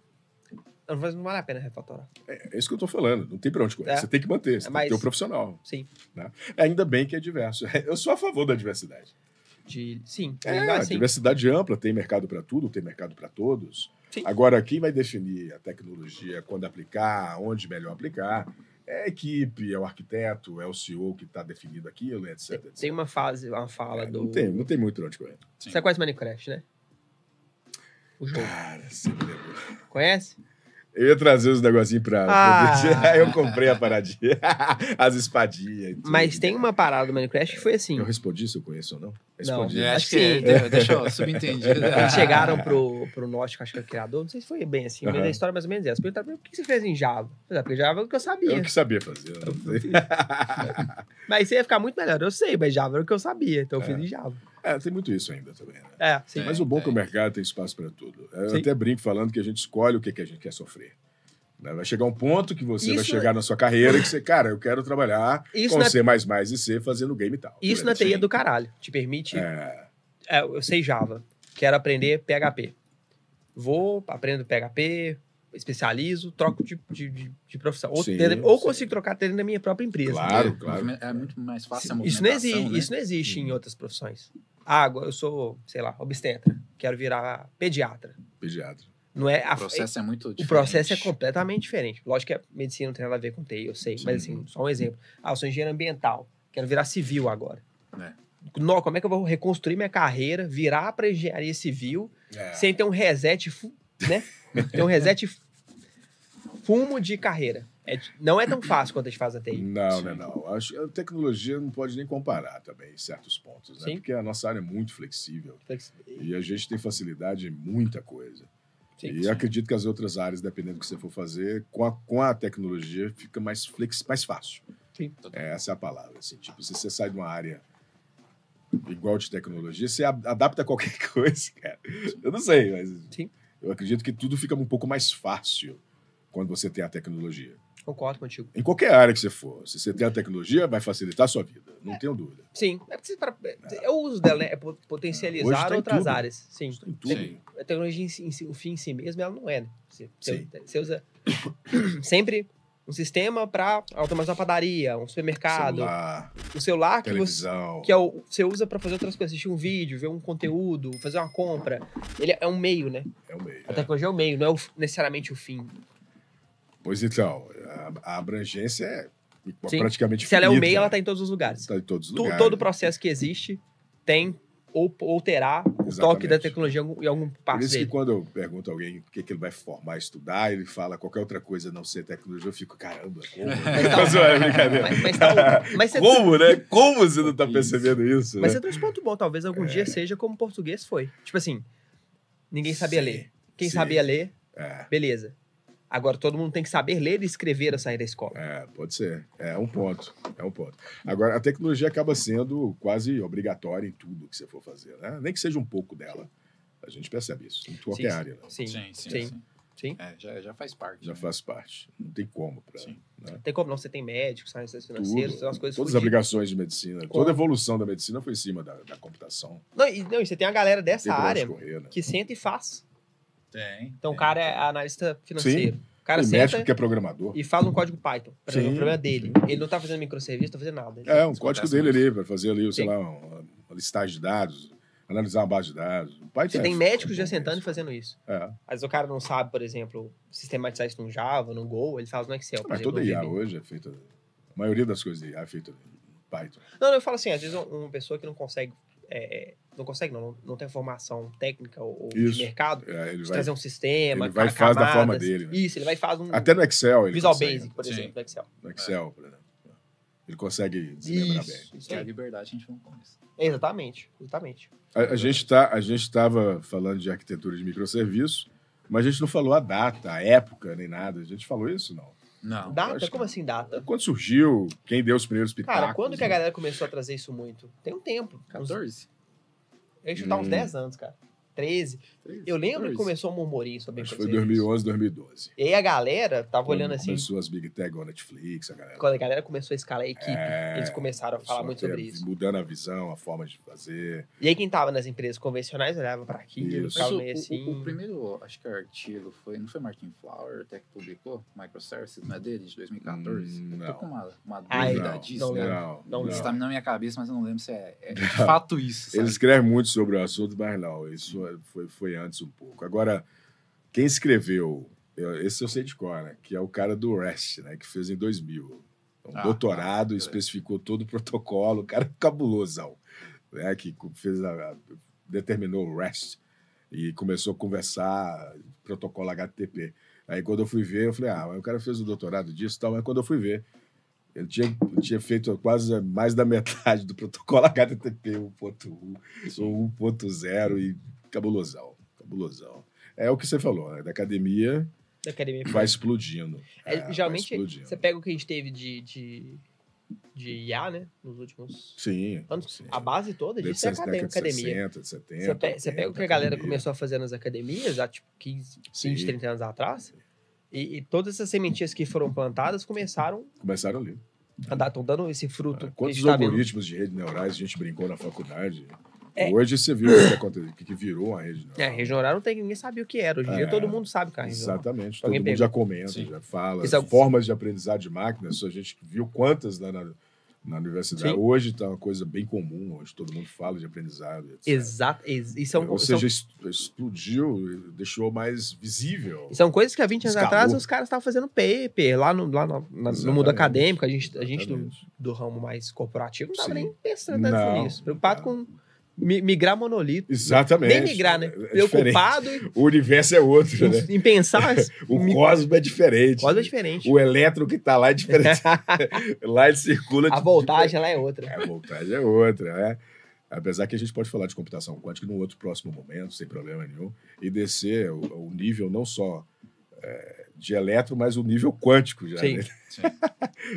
vale a pena refatorar. É isso que eu estou falando. Não tem para onde correr. É. Você tem que manter. Você tem Mas- que ter um profissional. Sim. Né? Ainda bem que é diverso. Eu sou a favor da diversidade. Sim. A Sim. diversidade ampla, tem mercado para tudo, tem mercado para todos. Sim. Agora, quem vai definir a tecnologia, quando aplicar, onde melhor aplicar, é a equipe, é o arquiteto, é o CEO que está definindo aquilo, etc. Tem uma fala do... Não tem muito para onde correr. Sim. Você conhece Minecraft, né? O jogo. Cara, você me lembrou. Conhece? Eu ia trazer os negocinhos pra... Ah. Aí eu comprei a paradinha. As espadinhas. e tudo. Mas tem uma parada do Minecraft que foi assim. Eu respondi se eu conheço ou não? Respondi. É, Acho acho que que- deixa eu subentendido. Eles chegaram pro Nóstico, acho que é o criador, não sei se foi bem assim, mas Aham. a história é mais ou menos essa. Perguntaram pra mim, por que você fez em Java? Porque Java é o que eu sabia. Eu que sabia fazer. Eu não sei. Mas você ia ficar muito melhor, eu sei, mas Java era o que eu sabia, então eu fiz em Java. Tem muito isso ainda também, né? Sim. Mas o bom é que o mercado tem espaço para tudo. Eu Sim. até brinco falando que a gente escolhe o que a gente quer sofrer. Né? Vai chegar um ponto que você vai Isso chegar na sua carreira que você, cara, eu quero trabalhar Isso com na- C++ e C fazendo game e tal. Isso na TI é do caralho. Te permite. Eu sei Java, quero aprender PHP. Vou, aprendo PHP, especializo, troco de profissão. Ou, Sim, ou sim. consigo trocar dentro da minha própria empresa. Claro. É muito mais fácil a Isso não movimentação, existe, né? isso não existe em outras profissões. Eu sou, sei lá, obstetra. Quero virar pediatra. Pediatra. Não é O processo é muito diferente. O processo é completamente diferente. Lógico que a medicina não tem nada a ver com TI, eu sei. Sim. Mas assim, só um exemplo. Eu sou engenheiro ambiental. Quero virar civil agora. É. Como é que eu vou reconstruir minha carreira, virar para engenharia civil, É. sem ter um reset, né? Ter um reset fumo de carreira. Não é tão fácil quanto a gente faz a TI. Não. Acho que a tecnologia não pode nem comparar também em certos pontos, né? Sim. Porque a nossa área é muito flexível e a gente tem facilidade em muita coisa. Sim, E acredito que as outras áreas, dependendo do que você for fazer, com a tecnologia fica mais fácil. Sim. Essa é a palavra. Assim, tipo, se você sai de uma área igual de tecnologia, você adapta a qualquer coisa, cara. Eu não sei, mas Sim. eu acredito que tudo fica um pouco mais fácil quando você tem a tecnologia. Concordo contigo. Em qualquer área que você for, se você tem a tecnologia, vai facilitar a sua vida. Não tenho dúvida. Sim. O uso dela é Hoje potencializar tá em outras tudo. áreas. Sim. Isso tem tudo. Sim. A tecnologia, o fim em si mesmo, ela não é. Né? Sim. Você usa sempre um sistema para automatizar uma padaria, um supermercado, Celular, o celular televisão. você usa para fazer outras coisas, assistir um vídeo, ver um conteúdo, fazer uma compra. Ele é um meio, né? É o meio. A tecnologia é o meio, não é necessariamente o fim. Pois então, a abrangência é Sim. praticamente Se ela é o infinita. meio, ela está em todos os lugares. Está em todos os lugares. Todo processo que existe tem ou terá o toque Exatamente. da tecnologia em algum Por passo isso que dele. quando eu pergunto a alguém o que ele vai formar, estudar, ele fala qualquer outra coisa a não ser tecnologia, eu fico, caramba, como? tá- Brincadeira. Mas você Como, né? Como você não está percebendo isso? Mas né? você trouxe um ponto bom, talvez algum dia seja como o português foi. Tipo assim, ninguém sabia Sim, ler. Quem sim. sabia ler, É, beleza. Agora todo mundo tem que saber ler e escrever a sair da escola. pode ser. É um ponto. Agora, a tecnologia acaba sendo quase obrigatória em tudo que você for fazer, né? Nem que seja um pouco dela. A gente percebe isso. Em qualquer Sim, área, né? Sim. Sim. Já faz parte. Já né? faz parte. Não tem como. Sim. Né? Tem como não, você tem médicos, cientistas financeiros, tem umas coisas Todas as fodidas. aplicações de medicina. Como? Toda a evolução da medicina foi em cima da computação. Não, e você tem a galera dessa Tem pra onde área correr, né? que senta e faz. Então o cara é analista financeiro. Sim. O cara Tem senta médico que é programador. e faz um código Python. Por exemplo, Sim. o problema é dele. Ele não tá fazendo microserviço, não tá fazendo nada. Um código dele ali, para fazer ali, sei lá, uma listagem de dados, analisar uma base de dados. Você tem médicos já sentando e fazendo isso. É. Mas o cara não sabe, por exemplo, sistematizar isso no Java, no Go, ele faz no Excel. Mas toda IA hoje é feita... A maioria das coisas de IA é feita em Python. Não, eu falo assim, às vezes uma pessoa que não consegue... não tem formação técnica ou de mercado, ele vai trazer um sistema, ele vai e faz da forma dele. Né? Isso, ele vai e faz um... Até no Excel ele Visual consegue. Basic, por exemplo, no Excel. No Excel, por exemplo. Ele consegue se lembrar bem. Isso é a liberdade que a gente não conhece. Exatamente. A gente estava falando de arquitetura de microserviços, mas a gente não falou a data, a época, nem nada. A gente falou isso, não? Não. Data? Como assim data? Quando surgiu, quem deu os primeiros pitacos? Cara, quando que a galera começou a trazer isso muito? Tem um tempo. 14. Eu ia chutar uns 10 anos, cara. 13. Eu lembro 14. que começou um murmurinho sobre Acho que foi 2011, 2012. E aí a galera tava olhando assim... Começou as Big Tech, a Netflix, a galera... Quando a galera começou a escalar a equipe, eles começaram a falar muito sobre isso. Mudando a visão, a forma de fazer. E aí quem tava nas empresas convencionais olhava pra aquilo, ficava meio assim... O primeiro, acho que artigo não foi Martin Flower até que publicou? Microservices, não é dele, de 2014? Não. Eu tô com uma dúvida disso, né? Não. Isso tá na minha cabeça, mas eu não lembro se é de fato isso, sabe? Ele escreve muito sobre o assunto, mas não, isso foi antes um pouco. Agora, quem escreveu, esse eu sei de cor, né? Que é o cara do REST, né? Que fez em 2000. Doutorado, especificou todo o protocolo, o cara é cabulosão, né? Que determinou o REST e começou a conversar protocolo HTTP. Aí quando eu fui ver, eu falei, mas o cara fez o doutorado disso e tal, mas quando eu fui ver, ele tinha feito quase mais da metade do protocolo HTTP 1.1 ou 1.0 e cabulosão. É o que você falou, né? Da academia vai explodindo. Geralmente, você pega o que a gente teve de IA, né? Nos últimos anos. Sim. A base toda disso é academia. 60, 70, você pega o que a galera começou a fazer nas academias há tipo 15, 20, 30 anos atrás. E todas essas sementinhas que foram plantadas começaram ali. Estão dando esse fruto. Quantos algoritmos de rede neurais a gente brincou na faculdade? Hoje você viu o que virou uma rede neural. Rede neural ninguém sabia o que era. Hoje em dia todo mundo sabe o que é rede neural. Exatamente. Todo mundo já comenta, já fala. Formas de aprendizado de máquinas, a gente viu quantas na universidade. Sim. Hoje está uma coisa bem comum, hoje todo mundo fala de aprendizado. Etc. Exato. Ou seja, explodiu, deixou mais visível. E são coisas que há 20 anos atrás os caras estavam fazendo paper lá no mundo acadêmico. A gente do ramo mais corporativo não estava nem pensando nisso. Preocupado com migrar monolito. Exatamente. Nem migrar, né? Preocupado. O universo é outro, né? Em pensar. O cosmos é diferente. O cosmos é diferente. O elétron que está lá é diferente. Lá ele circula. A voltagem lá é outra. A voltagem é outra, né? Apesar que a gente pode falar de computação quântica num outro próximo momento, sem problema nenhum, e descer o nível não só de elétron, mas o nível quântico já. Sim. Né?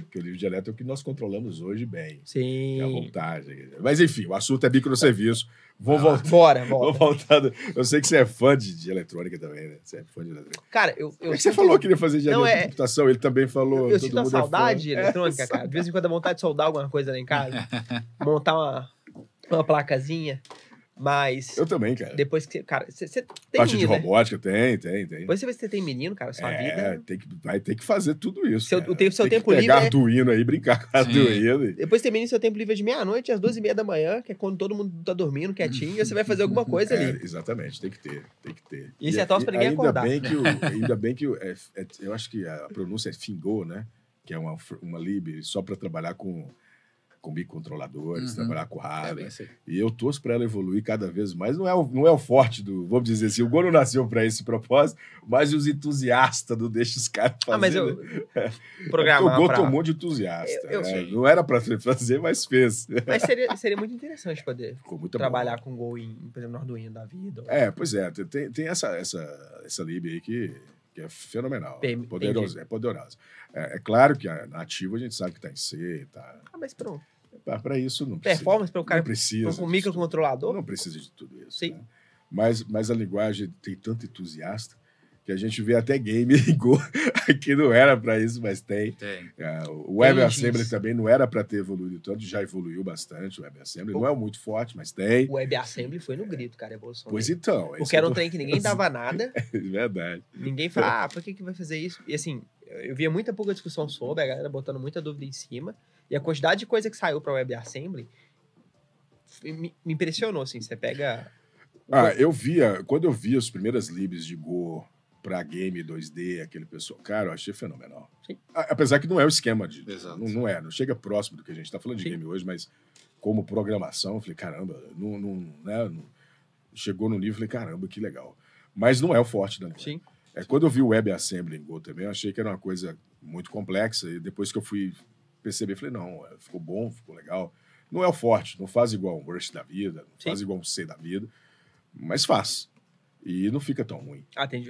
Porque o nível de elétron é o que nós controlamos hoje bem. Sim. É a voltagem. Mas enfim, o assunto é microserviço. Bora. Vou voltando. Eu sei que você é fã de eletrônica também, né? Você é fã de eletrônica. Cara, você falou que queria fazer engenharia de computação, ele também falou. Eu sinto uma saudade de eletrônica, cara. De vez em quando dá vontade de soldar alguma coisa lá em casa. Montar uma placazinha. Mas... Eu também, cara. Depois que... Cara, você tem parte menino, de robótica, tem. Depois você vê se você tem menino, cara, sua vida... Vai ter que fazer tudo isso, seu tempo livre... pegar Arduino aí, brincar com Arduino. Depois tem menino, seu tempo livre de meia-noite às 2h30 da manhã, que é quando todo mundo tá dormindo quietinho, e você vai fazer alguma coisa ali. Exatamente, tem que ter. E você é torce pra ninguém acordar. Ainda bem que eu acho que a pronúncia é Fingo, né? Que é uma lib só para trabalhar com microcontroladores, trabalhar com hardware. E eu torço para ela evoluir cada vez mais. Não é o forte do... Vamos dizer assim, o Go não nasceu para esse propósito, mas os entusiastas não deixam os caras fazer. Mas eu... Programar o Go tomou de entusiasta. Não era para fazer, mas fez. Mas seria muito interessante poder trabalhar com Go por exemplo, no Arduino da vida. Pois é. Tem essa lib aí que é fenomenal. É poderosa. É claro que a nativa a gente sabe que está em C. Mas pronto. Para isso não precisa. Performance para o cara não precisa com um microcontrolador. Não precisa de tudo isso. Sim. Né? Mas a linguagem tem tanto entusiasta que a gente vê até game em Go, que não era para isso, mas tem. O WebAssembly também não era para ter evoluído tanto, já evoluiu bastante o WebAssembly. Não é muito forte, mas tem. O WebAssembly foi no grito, cara, a evolução. Pois dele. Então. Porque era um trem que ninguém dava nada. É verdade. Ninguém fala, por que vai fazer isso? E assim, eu via muita pouca discussão sobre, a galera botando muita dúvida em cima. E a quantidade de coisa que saiu para o WebAssembly me impressionou, assim. Você pega... Quando eu via as primeiras libs de Go para game 2D, aquele pessoal, cara, eu achei fenomenal. Sim. Apesar que não é o esquema de... Exato. Não chega próximo do que a gente está falando de game hoje, mas como programação, eu falei, caramba, não chegou no nível, falei, caramba, que legal. Mas não é o forte da linguagem. Sim. Quando eu vi o WebAssembly em Go também, eu achei que era uma coisa muito complexa, e depois que eu fui perceber, falei, não, ficou bom, ficou legal. Não é o forte, não faz igual um Rust da vida, não faz igual um C da vida, mas faz. E não fica tão ruim. Atende.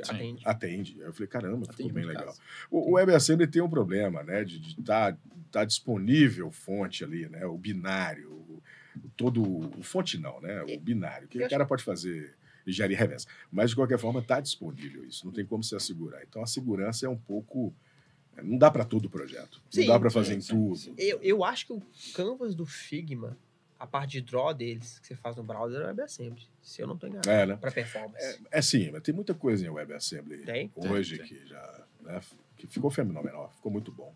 Eu falei, caramba, ficou bem legal. O WebAssembly tem um problema, né, de tá disponível fonte ali, né, o binário, o fonte não, né, o binário, que o cara pode fazer engenharia reversa. Mas, de qualquer forma, está disponível isso. Não tem como se assegurar. Então, a segurança é um pouco... Não dá para todo o projeto. Não dá para fazer em tudo. Eu acho que o canvas do Figma, a parte de draw deles, que você faz no browser, é WebAssembly. Se eu não estou enganado. Né? Para performance. Sim, mas tem muita coisa em WebAssembly hoje que já... Né, que ficou fenomenal. Ficou muito bom.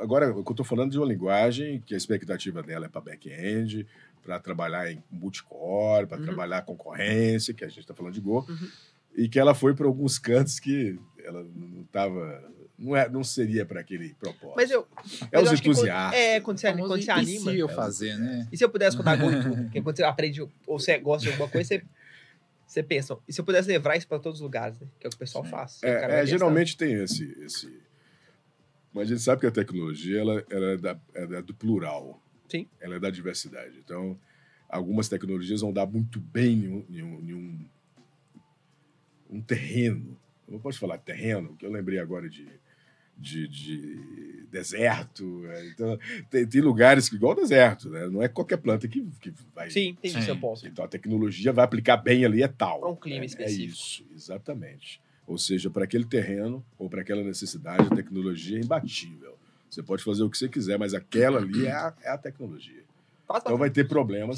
Agora, eu estou falando de uma linguagem que a expectativa dela é para back-end, para trabalhar em multicore, para trabalhar concorrência, que a gente está falando de Go, e que ela foi para alguns cantos que ela não estava... Não seria para aquele propósito. Mas os entusiastas. Quando você anima. Fazer, né? E se eu pudesse contar Go em tudo? Porque quando você aprende ou você gosta de alguma coisa, você pensa. E se eu pudesse levar isso para todos os lugares, né? Que é o que o pessoal faz. Geralmente tem esse... Mas a gente sabe que a tecnologia ela é do plural. Sim. Ela é da diversidade. Então, algumas tecnologias vão dar muito bem em um terreno. Eu não posso falar terreno, que eu lembrei agora de deserto. Então, tem lugares que, igual o deserto, né? Não é qualquer planta que vai... Sim, tem seu ponto. Então, a tecnologia vai aplicar bem ali, é tal. Para um clima específico. É isso, exatamente. Ou seja, para aquele terreno ou para aquela necessidade, a tecnologia é imbatível. Você pode fazer o que você quiser, mas aquela ali é a tecnologia. Então vai ter problemas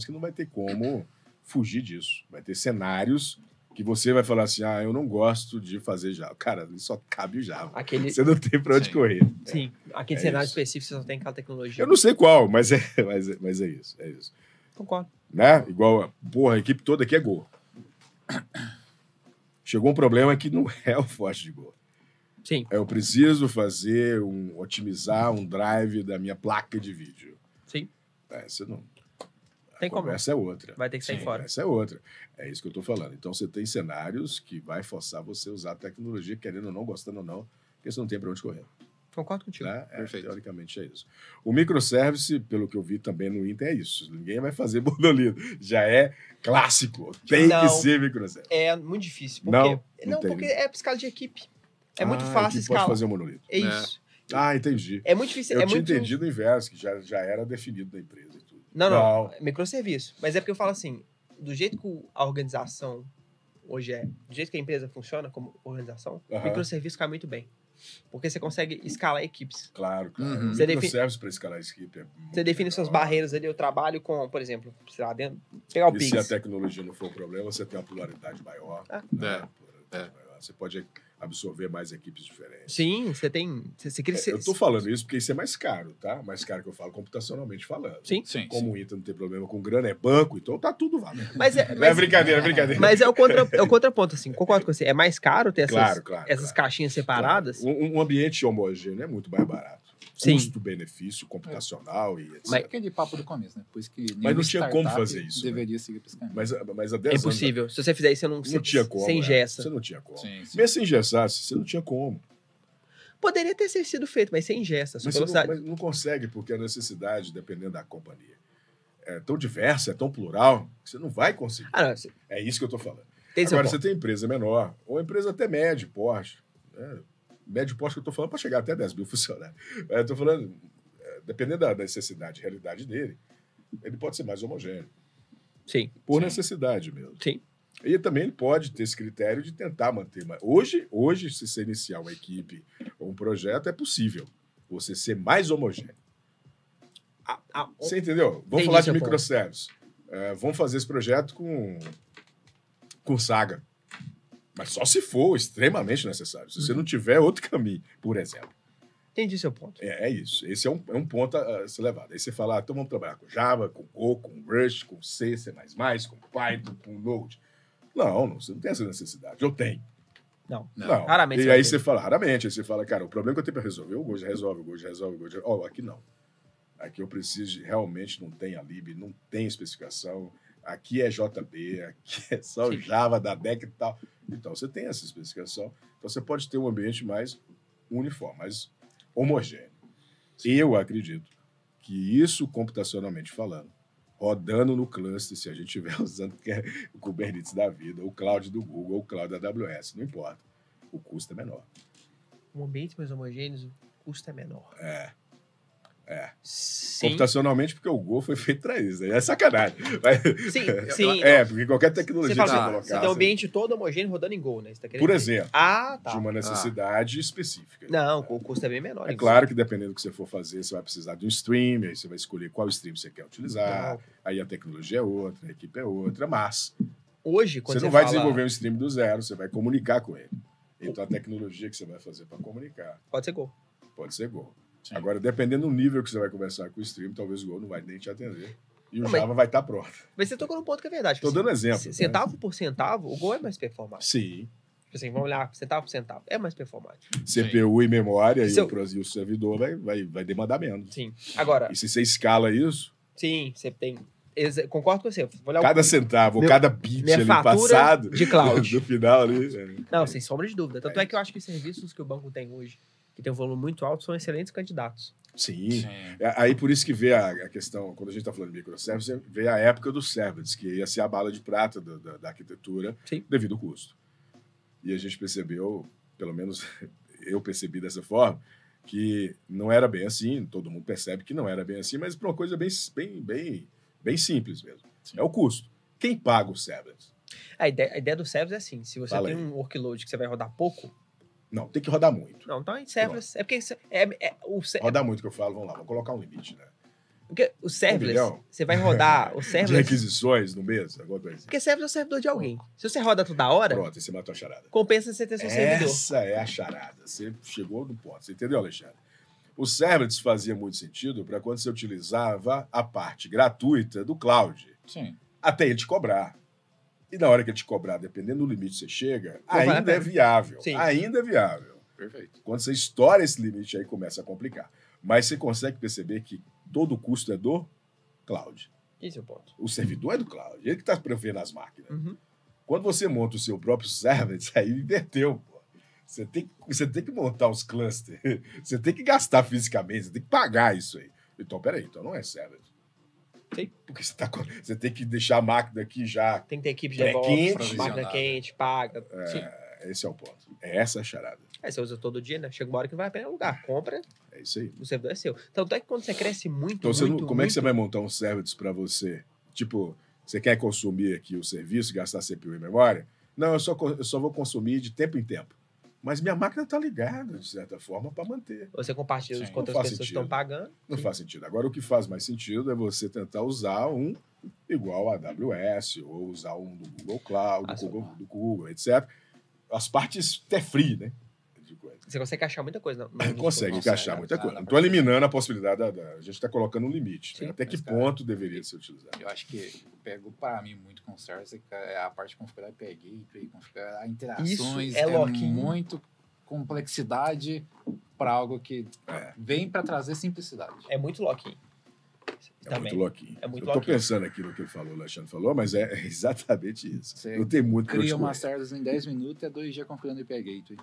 que não vai ter como fugir disso. Vai ter cenários que você vai falar assim, eu não gosto de fazer Java. Cara, só cabe o Java. Você não tem para onde correr. Sim, aquele cenário específico você só tem aquela tecnologia. Eu não sei qual, mas é isso. É isso. Concordo. Né? Igual, a equipe toda aqui é Go. Chegou um problema que não é o forte de Go. Sim. Eu preciso otimizar um drive da minha placa de vídeo. Sim. Você não... Tem como. Essa é outra. Vai ter que sair fora. Essa é outra. É isso que eu estou falando. Então, você tem cenários que vai forçar você a usar a tecnologia, querendo ou não, gostando ou não, porque você não tem para onde correr. Concordo contigo. Né? Teoricamente é isso. O microservice, pelo que eu vi também no Inter, é isso. Ninguém vai fazer monolito. Já é clássico. Tem que ser microservice. É muito difícil. Porque é escala de equipe. É muito fácil escalar. Pode fazer o monolito. É isso. Entendi. É muito difícil. Eu tinha entendido o inverso, que já era definido da empresa e tudo. Não. É microserviço. Mas é porque eu falo assim, do jeito que a organização hoje do jeito que a empresa funciona como organização, microserviço cai muito bem. Porque você consegue escalar equipes. Claro. Você microservice para escalar a equipe. Você define suas barreiras ali. Eu trabalho com, por exemplo, sei lá, pegar o Pix. Se a tecnologia não for o problema, você tem uma pluralidade maior. Você pode absorver mais equipes diferentes. Sim, você tem... eu estou falando isso porque isso é mais caro, tá? Mais caro que eu falo computacionalmente falando. Sim. Como o Inter não tem problema com grana, é banco, então tá tudo valendo. Mas é brincadeira. Mas é o contraponto, assim. Concordo com você. É mais caro ter essas caixinhas separadas? Claro. Um ambiente homogêneo é muito mais barato. Custo-benefício computacional e etc. Mas aquele papo do começo, né? Mas não tinha como fazer isso. Deveria seguir para esse caminho. Mas há 10 é impossível. Se você fizer isso, você não tinha como. Você engessa. Você não tinha como. Sim. Mesmo se engessasse, você não tinha como. Poderia ter sido feito, mas você engessa. Mas não consegue, porque a necessidade, dependendo da companhia, é tão diversa, é tão plural, que você não vai conseguir. É isso que eu estou falando. Agora, você tem empresa menor, ou empresa até médio porte. Médio porte que eu estou falando para chegar até 10 mil funcionários. Eu estou falando, dependendo da necessidade, realidade dele, ele pode ser mais homogêneo. Sim. Por necessidade mesmo. Sim. E também ele pode ter esse critério de tentar manter. Mas hoje, se você iniciar uma equipe ou um projeto, é possível você ser mais homogêneo. Você entendeu? Vamos falar de microservices. Vamos fazer esse projeto com Saga. Mas só se for extremamente necessário. Se você não tiver outro caminho, por exemplo. Entendi seu ponto. É isso. Esse é um ponto a ser levado. Aí você fala, então vamos trabalhar com Java, com Go, com Rush, com C, C++, com Python, com Node. Não, você não tem essa necessidade. Eu tenho. Não. Raramente. E aí você fala, raramente. Aí você fala, cara, o problema que eu tenho para resolver, o Go já resolve, o Go já resolve, o Go já resolve. Aqui não. Aqui eu preciso realmente não tem a lib, não tem especificação. Aqui é JB, aqui é só o Java da DEC e tal. Então você tem essa especificação. Então você pode ter um ambiente mais uniforme, mais homogêneo. Eu acredito que isso, computacionalmente falando, rodando no cluster, se a gente estiver usando o Kubernetes da vida, o cloud do Google, o cloud da AWS, não importa. O custo é menor. Um ambiente mais homogêneo, o custo é menor. Sim. Computacionalmente, porque o Go foi feito para isso. É sacanagem. Mas, sim. Porque qualquer tecnologia que você colocar... Você tem um ambiente todo homogêneo rodando em Go, né? Você tá por exemplo, tá. De uma necessidade específica. Não, o custo é bem menor. É claro que dependendo do que você for fazer, você vai precisar de um stream, aí você vai escolher qual stream você quer utilizar, aí a tecnologia é outra, a equipe é outra, mas hoje, quando você não vai desenvolver um stream do zero, você vai comunicar com ele. Então a tecnologia que você vai fazer para comunicar... Pode ser Go. Pode ser Go. Sim. Agora, dependendo do nível que você vai conversar com o stream, talvez o Go não vai nem te atender. E o Java vai estar pronto. Mas você tocou num ponto que é verdade. Estou dando exemplo. Centavo por centavo, o Go é mais performante. Sim. Assim, vamos olhar, centavo por centavo, é mais performante. CPU e memória e o servidor vai demandar menos. Sim. Agora... E se você escala isso... Sim, você tem... Concordo com você. Cada centavo, cada bit ali passado... de cloud. No final ali... Não, sem sombra de dúvida. Tanto é que eu acho que os serviços que o banco tem hoje, que tem um volume muito alto, são excelentes candidatos. Sim. Aí por isso que vê a questão, quando a gente está falando de microservices, vê a época dos servers, que ia ser a bala de prata da arquitetura, devido ao custo. E a gente percebeu, pelo menos eu percebi dessa forma, que não era bem assim, todo mundo percebe que não era bem assim, mas para uma coisa bem simples mesmo. Sim. É o custo. Quem paga os servers? A ideia dos servers é assim, se você tem um workload que você vai rodar pouco... Não, tem que rodar muito. Não, então em servers... É porque... Rodar muito que eu falo, vamos lá, vamos colocar um limite, né? Porque os servers, você vai rodar... Os servers, de requisições no mês, alguma coisa assim. Porque servers é o servidor de alguém. Se você roda toda hora... Pronto, aí você matou a charada. Compensa você ter seu servidor. Essa é a charada. Você chegou no ponto. Você entendeu, Alexandre? O servers fazia muito sentido para quando você utilizava a parte gratuita do cloud. Sim. Até ele te cobrar. E na hora que ele te cobrar, dependendo do limite que você chega, ainda é viável. Sim. Ainda é viável. Perfeito. Quando você estoura esse limite, aí começa a complicar. Mas você consegue perceber que todo o custo é do cloud. Esse é o ponto. O servidor é do cloud. Ele que está provendo as máquinas. Uhum. Quando você monta o seu próprio server, aí inverteu, pô. Você tem que montar os clusters. Você tem que gastar fisicamente, você tem que pagar isso aí. Então, peraí, então não é server. Sim. Porque você tem que deixar a máquina aqui já. Tem que ter equipe de DevOps, máquina quente, paga. Esse é o ponto. É essa a charada. Aí você usa todo dia, né? Chega uma hora que não vai a pena alugar. Compra. É isso aí. O servidor é seu. Tanto é que quando você cresce muito, então, como é que você vai montar um service para você? Tipo, você quer consumir aqui o serviço, gastar CPU e memória? Não, eu só vou consumir de tempo em tempo. Mas minha máquina está ligada, de certa forma, para manter. Você compartilha os quantas pessoas estão pagando. Não faz sentido. Agora, o que faz mais sentido é você tentar usar um igual a AWS, ou usar um do Google Cloud, do Google, etc. As partes é free, né? Você consegue encaixar muita coisa. Consegue encaixar muita coisa. Não estou eliminando a possibilidade a gente está colocando um limite. Né? Até que ponto deveria ser utilizado? Eu acho que eu pego para mim muito com server, é a parte de configurar gateway, configurar interações. Isso é muito complexidade para algo que vem para trazer simplicidade. É muito lock-in. Muito lock-in. É muito eu estou pensando aqui no que ele falou, o Alexandre falou, mas é exatamente isso. Você não tem muito para cria uma server em 10 minutos e é 2 dias configurando IP gateway.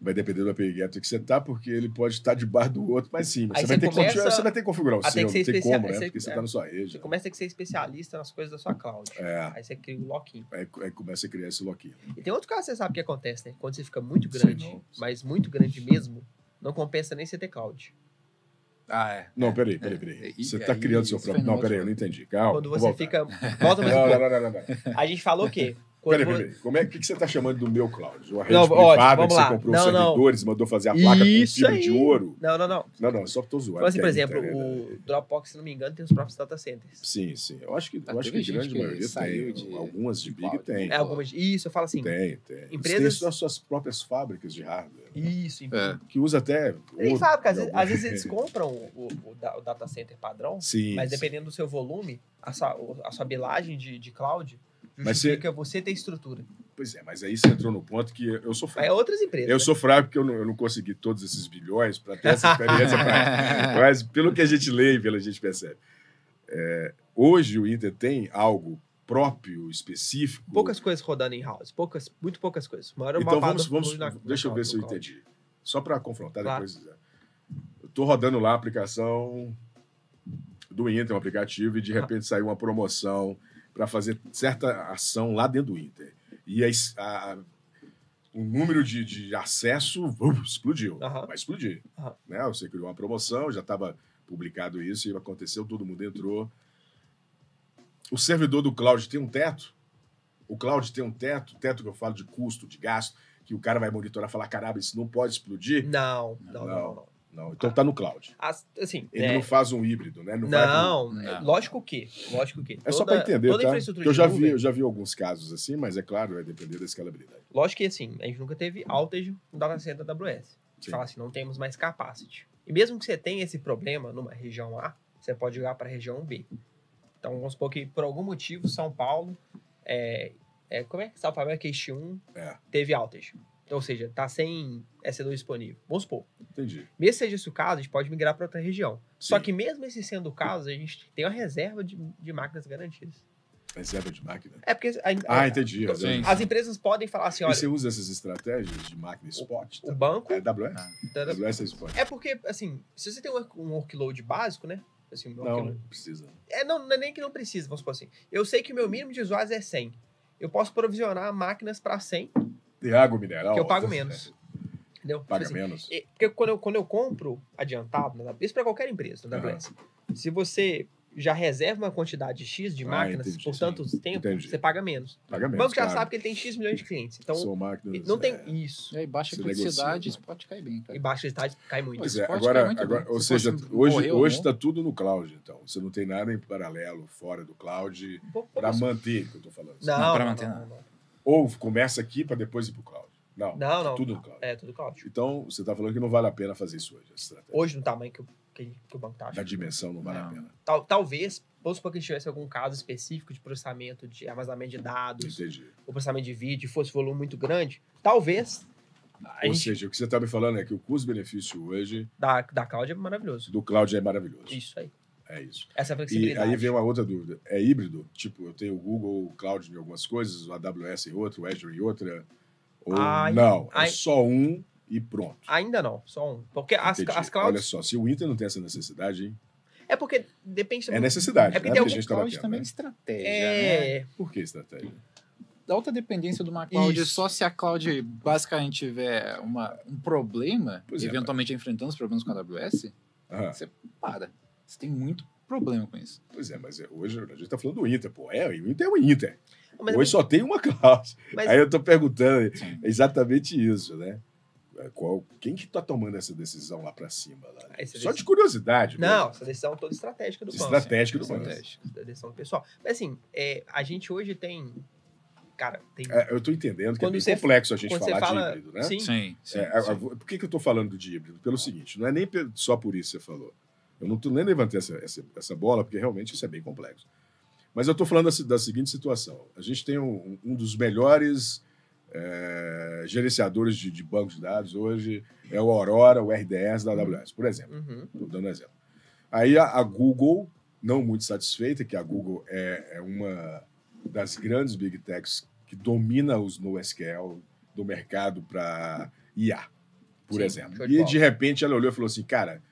Vai depender do API Gateway que você está, porque ele pode estar debaixo do outro, mas sim. Mas você vai ter que configurar o seu, não tem como, né? Porque você está na sua rede. Você começa a ter que ser especialista nas coisas da sua cloud. Aí você cria o lock-in. Aí começa a criar esse lock-in. E tem outro caso que você sabe que acontece, né? Quando você fica muito grande, mas muito grande mesmo, não compensa nem você ter cloud. Não, peraí. Você está criando seu próprio... Não, peraí, eu não entendi. Calma. Quando você fica... Volta mais um pouco. Não. A gente falou o quê? Peraí. Como é que você está chamando do meu cloud? Uma rede Ótimo, privada vamos que lá. você comprou os servidores e mandou fazer a placa com fibra de ouro? Não. Não, só estou zoando. Então, assim, por exemplo, o Dropbox, se não me engano, tem os próprios data centers. Sim. Eu acho que a grande maioria tem. Algumas de Big tem. Isso, eu falo assim. Tem. Empresas... Tem as suas próprias fábricas de hardware. Isso. Que usa até... Tem fábrica. Às vezes eles compram o data center padrão, sim, mas dependendo do seu volume, a sua bilagem de cloud justifica você ter estrutura. Pois é, mas aí você entrou no ponto que eu sou fraco. É outras empresas. Eu sou fraco porque eu não consegui todos esses bilhões para ter essa experiência prática. Mas pelo que a gente lê e pelo que a gente percebe. Hoje o Inter tem algo próprio, específico. Poucas coisas rodando em house. Muito poucas coisas. Então deixa eu ver se eu entendi. Só para confrontar depois. Eu estou rodando lá a aplicação do Inter, um aplicativo, e de repente saiu uma promoção para fazer certa ação lá dentro do Inter. E o número de acesso explodiu. Vai explodir. Né? Você criou uma promoção, já estava publicado isso, e aconteceu, todo mundo entrou. O servidor do cloud tem um teto? O cloud tem um teto que eu falo de custo, de gasto, que o cara vai monitorar e falar, caramba, isso não pode explodir? Não. Então tá no cloud. Assim, ele não faz um híbrido, né? Não. Lógico que. É só para entender, toda tá? Infraestrutura Eu já vi alguns casos assim, mas é claro, vai depender da escalabilidade. Lógico que, assim, a gente nunca teve outage no data center da AWS. A gente fala assim, não temos mais capacity. E mesmo que você tenha esse problema numa região A, você pode jogar para a região B. Então, vamos supor que, por algum motivo, São Paulo, como é que São Paulo é Queixe 1 teve outage. Então, ou seja, está sem EC2 disponível. Vamos supor. Entendi. Mesmo que seja esse o caso, a gente pode migrar para outra região. Sim. Só que mesmo esse sendo o caso, a gente tem uma reserva de máquinas garantidas. Reserva de máquina? É porque... Entendi. As empresas podem falar assim, olha... E você usa essas estratégias de máquina spot? O banco... É AWS? AWS é spot. É porque, assim, se você tem um workload básico, né? Assim, não precisa. Não é nem que não precisa, vamos supor assim. Eu sei que o meu mínimo de usuários é 100. Eu posso provisionar máquinas para 100... De água mineral. Que eu pago menos. Entendeu? Paga menos. Porque quando eu compro adiantado, isso para qualquer empresa na AWS, se você já reserva uma quantidade X de máquinas por tanto tempo, você paga menos. O banco já sabe que ele tem X milhões de clientes. Então, não tem isso. E aí baixa a criticidade, isso pode cair bem. Cara. E baixa a criticidade cai muito. Pois é, agora, ou seja, hoje está tudo no cloud, então. Você não tem nada em paralelo, fora do cloud, para manter, que eu estou falando. Não, para manter nada. Ou começa aqui para depois ir para o cloud. Não. Tudo no cloud. É, tudo cloud. Então, você está falando que não vale a pena fazer isso hoje. Hoje, no tamanho que o banco está achando. Da dimensão, não vale a pena. Talvez, vamos supor que tivesse algum caso específico de processamento, de armazenamento de dados, ou processamento de vídeo, fosse volume muito grande, talvez... Ou seja, o que você está me falando é que o custo-benefício hoje... Da cloud é maravilhoso. Do cloud é maravilhoso. Isso aí. É isso. Essa flexibilidade. E aí vem uma outra dúvida. É híbrido? Tipo, eu tenho o Google Cloud em algumas coisas, o AWS em outra, o Azure em outra? Ou não? É só um e pronto. Ainda não, só um. Porque as clouds... Olha só, se o Inter não tem essa necessidade, hein? É porque depende... É necessidade. É porque tem a gente cloud também é estratégia, né? Por que estratégia? Da alta dependência de uma cloud, só se a cloud basicamente tiver um problema, eventualmente enfrentando os problemas com a AWS, você para. Você tem muito problema com isso. Pois é, mas hoje a gente está falando do Inter, pô. O Inter é o Inter. Hoje só tem uma cloud. Aí eu estou perguntando exatamente isso, né? Quem que está tomando essa decisão lá para cima? Só de curiosidade. Não, essa decisão toda estratégica do banco. Estratégica do banco. Da decisão do pessoal. Mas assim, a gente hoje tem... Cara, tem... eu estou entendendo que é bem complexo a gente falar de híbrido, né? Sim. Por que eu estou falando de híbrido? Pelo seguinte, não é nem só por isso que você falou. Eu não nem levantei essa bola, porque realmente isso é bem complexo. Mas eu estou falando da seguinte situação. A gente tem um dos melhores gerenciadores de bancos de dados hoje, é o Aurora, o RDS da AWS, por exemplo. Estou dando um exemplo. Aí a Google, não muito satisfeita, que a Google é uma das grandes big techs que domina os NoSQL do mercado para IA, por exemplo. E, de repente, ela olhou e falou assim, cara,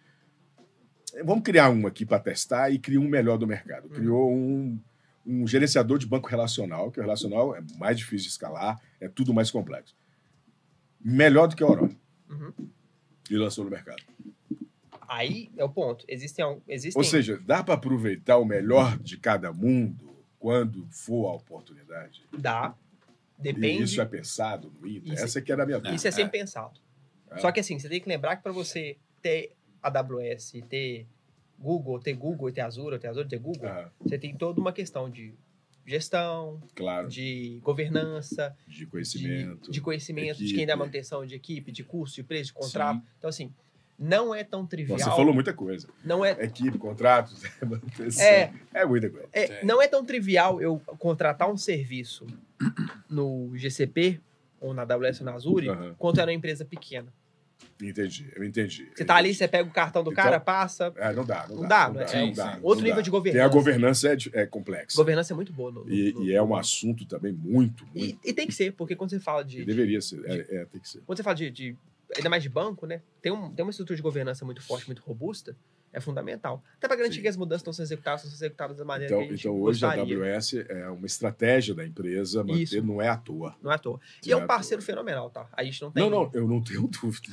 vamos criar um aqui para testar e criou um melhor do mercado. Criou um gerenciador de banco relacional, que o relacional é mais difícil de escalar, é tudo mais complexo. Melhor do que a Aurora. E lançou no mercado. Aí é o ponto. Existem... Ou seja, dá para aproveitar o melhor de cada mundo quando for a oportunidade? Dá. Depende... E isso é pensado no Inter? Essa que era a minha dúvida. Isso é sempre pensado. Só que assim, você tem que lembrar que para você ter AWS, ter Google e ter Azure, ter Google, você tem toda uma questão de gestão, claro, de governança, de conhecimento, de quem dá manutenção de equipe, de custo, de preço, de contrato. Sim. Então, assim, não é tão trivial. Você falou muita coisa. Não é... Equipe, contratos, manutenção. É muita coisa. Não é tão trivial eu contratar um serviço no GCP, ou na AWS ou na Azure, quanto é uma empresa pequena. Eu entendi. Você tá ali, você pega o cartão do cara, passa... Não dá. Outro nível de governança. A governança é complexa. Governança é muito boa. E é um assunto também muito... E tem que ser, porque quando você fala de... Deveria ser, tem que ser. Quando você fala de ainda mais de banco, né? Tem uma estrutura de governança muito forte, muito robusta, é fundamental. Até para garantir que as mudanças estão sendo executadas da maneira que a gente Então, hoje gostaria. a AWS é uma estratégia da empresa, manter, não é à toa. Não é à toa. E é um parceiro fenomenal, tá? A gente não tem... Não, eu não tenho dúvida.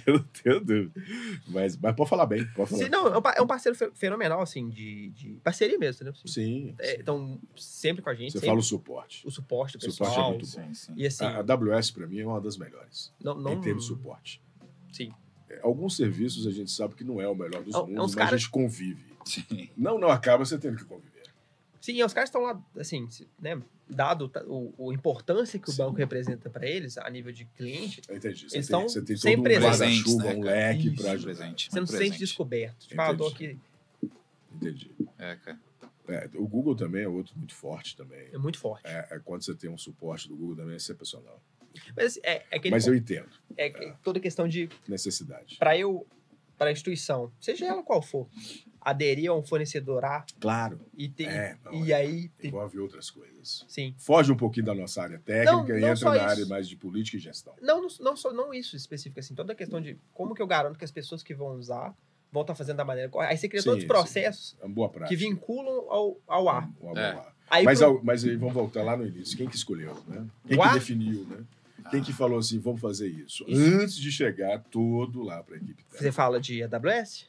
Eu não tenho dúvida. Mas pode falar bem, pode falar. Sim, não, é um parceiro fenomenal, assim, de parceria mesmo, né? Sim. Então, sempre com a gente. Você fala o suporte. O suporte do pessoal. O suporte é muito bom. Sim. E assim... A AWS, para mim, é uma das melhores. Em termos de suporte. Sim. Alguns serviços a gente sabe que não é o melhor dos mundos, mas caras... a gente convive. Sim. Não acaba você tendo que conviver. Sim, os caras estão lá, assim, né, dado a importância que o banco representa para eles, a nível de cliente, entendi. Eles estão você tem sempre todo um presentes, guarda-chuva, um leque para presente. Você não se sente descoberto. Tipo, eu tô aqui. Entendi. Cara. O Google também é outro muito forte também. É muito forte. Quando você tem um suporte do Google também é excepcional. Mas eu entendo. Toda questão de... necessidade. Para a instituição, seja ela qual for, aderir a um fornecedor A... Claro. E aí... Envolve outras coisas. Sim. Foge um pouquinho da nossa área técnica e entra na área mais de política e gestão. Não isso específico, assim. Toda a questão de como que eu garanto que as pessoas que vão usar vão estar fazendo da maneira correta. Aí você cria todos os processos que vinculam ao A. Mas aí vamos voltar lá no início. Quem que escolheu, né? Quem que definiu, né? Quem que falou assim, vamos fazer isso? Antes de chegar todo lá para a equipe técnica. Você fala de AWS?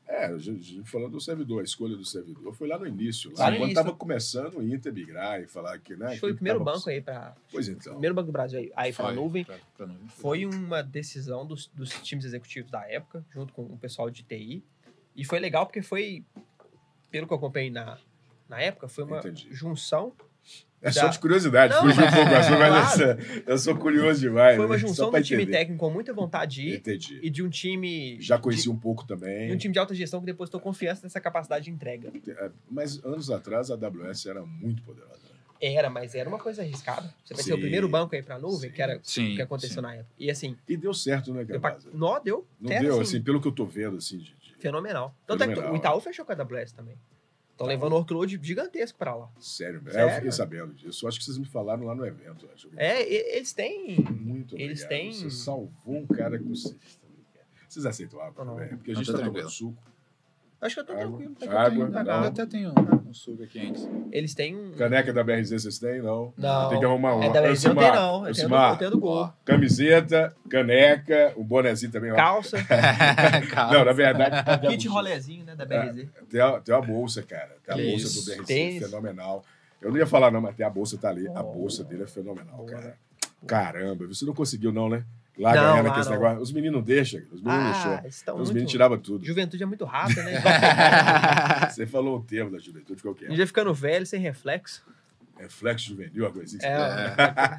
A gente falando do servidor, a escolha do servidor foi lá no início. Quando estava começando o Inter migrar e falar que... Né, foi o primeiro banco aí para... Pois então. O primeiro banco do Brasil aí para a nuvem. Foi uma decisão dos times executivos da época, junto com o pessoal de TI. E foi legal porque foi, pelo que eu acompanhei na época, foi uma junção... só de curiosidade, fugiu um pouco assim, mas eu sou curioso demais. Foi uma junção do time técnico com muita vontade de ir. Entendi. E de um time... Já conheci um pouco também. De um time de alta gestão que depositou confiança nessa capacidade de entrega. Mas anos atrás a AWS era muito poderosa. Mas era uma coisa arriscada. Você vai ser o primeiro banco aí para a nuvem, que era o que aconteceu na época. E deu certo, né, Gabasa? Não deu. Não deu, assim, pelo que eu tô vendo, assim. Fenomenal. Tanto é que o Itaú fechou com a AWS também. Estão levando workload gigantesco para lá. Sério? Eu fiquei sabendo disso. Eu acho que vocês me falaram lá no evento. Eles têm... Muito obrigado. Eles têm... Você salvou um cara com vocês. Vocês aceitam água também? Porque a gente tá tomando suco. Acho que eu tô tranquilo. Água. Eu até tenho um suco aqui antes. Eles têm... Caneca da BRZ vocês têm? Não. Tem que arrumar uma. Da BRZ não tem, não. Eu tenho do Gol. Camiseta, caneca, o bonezinho também. Calça. Não, na verdade... Kit rolezinho, né, da BRZ. Tem uma bolsa, cara. Tem a bolsa do BRZ, fenomenal. Eu não ia falar não, mas tem a bolsa tá ali. A bolsa dele é fenomenal, cara. Caramba, você não conseguiu não, né? Lá ganhando aqui esse negócio. Os meninos não deixam. Os meninos meninos tiravam tudo. Juventude é muito rápida, né? Você falou o termo da juventude qualquer. A gente vai ficando velho, sem reflexo. Reflexo juvenil, uma coisa assim.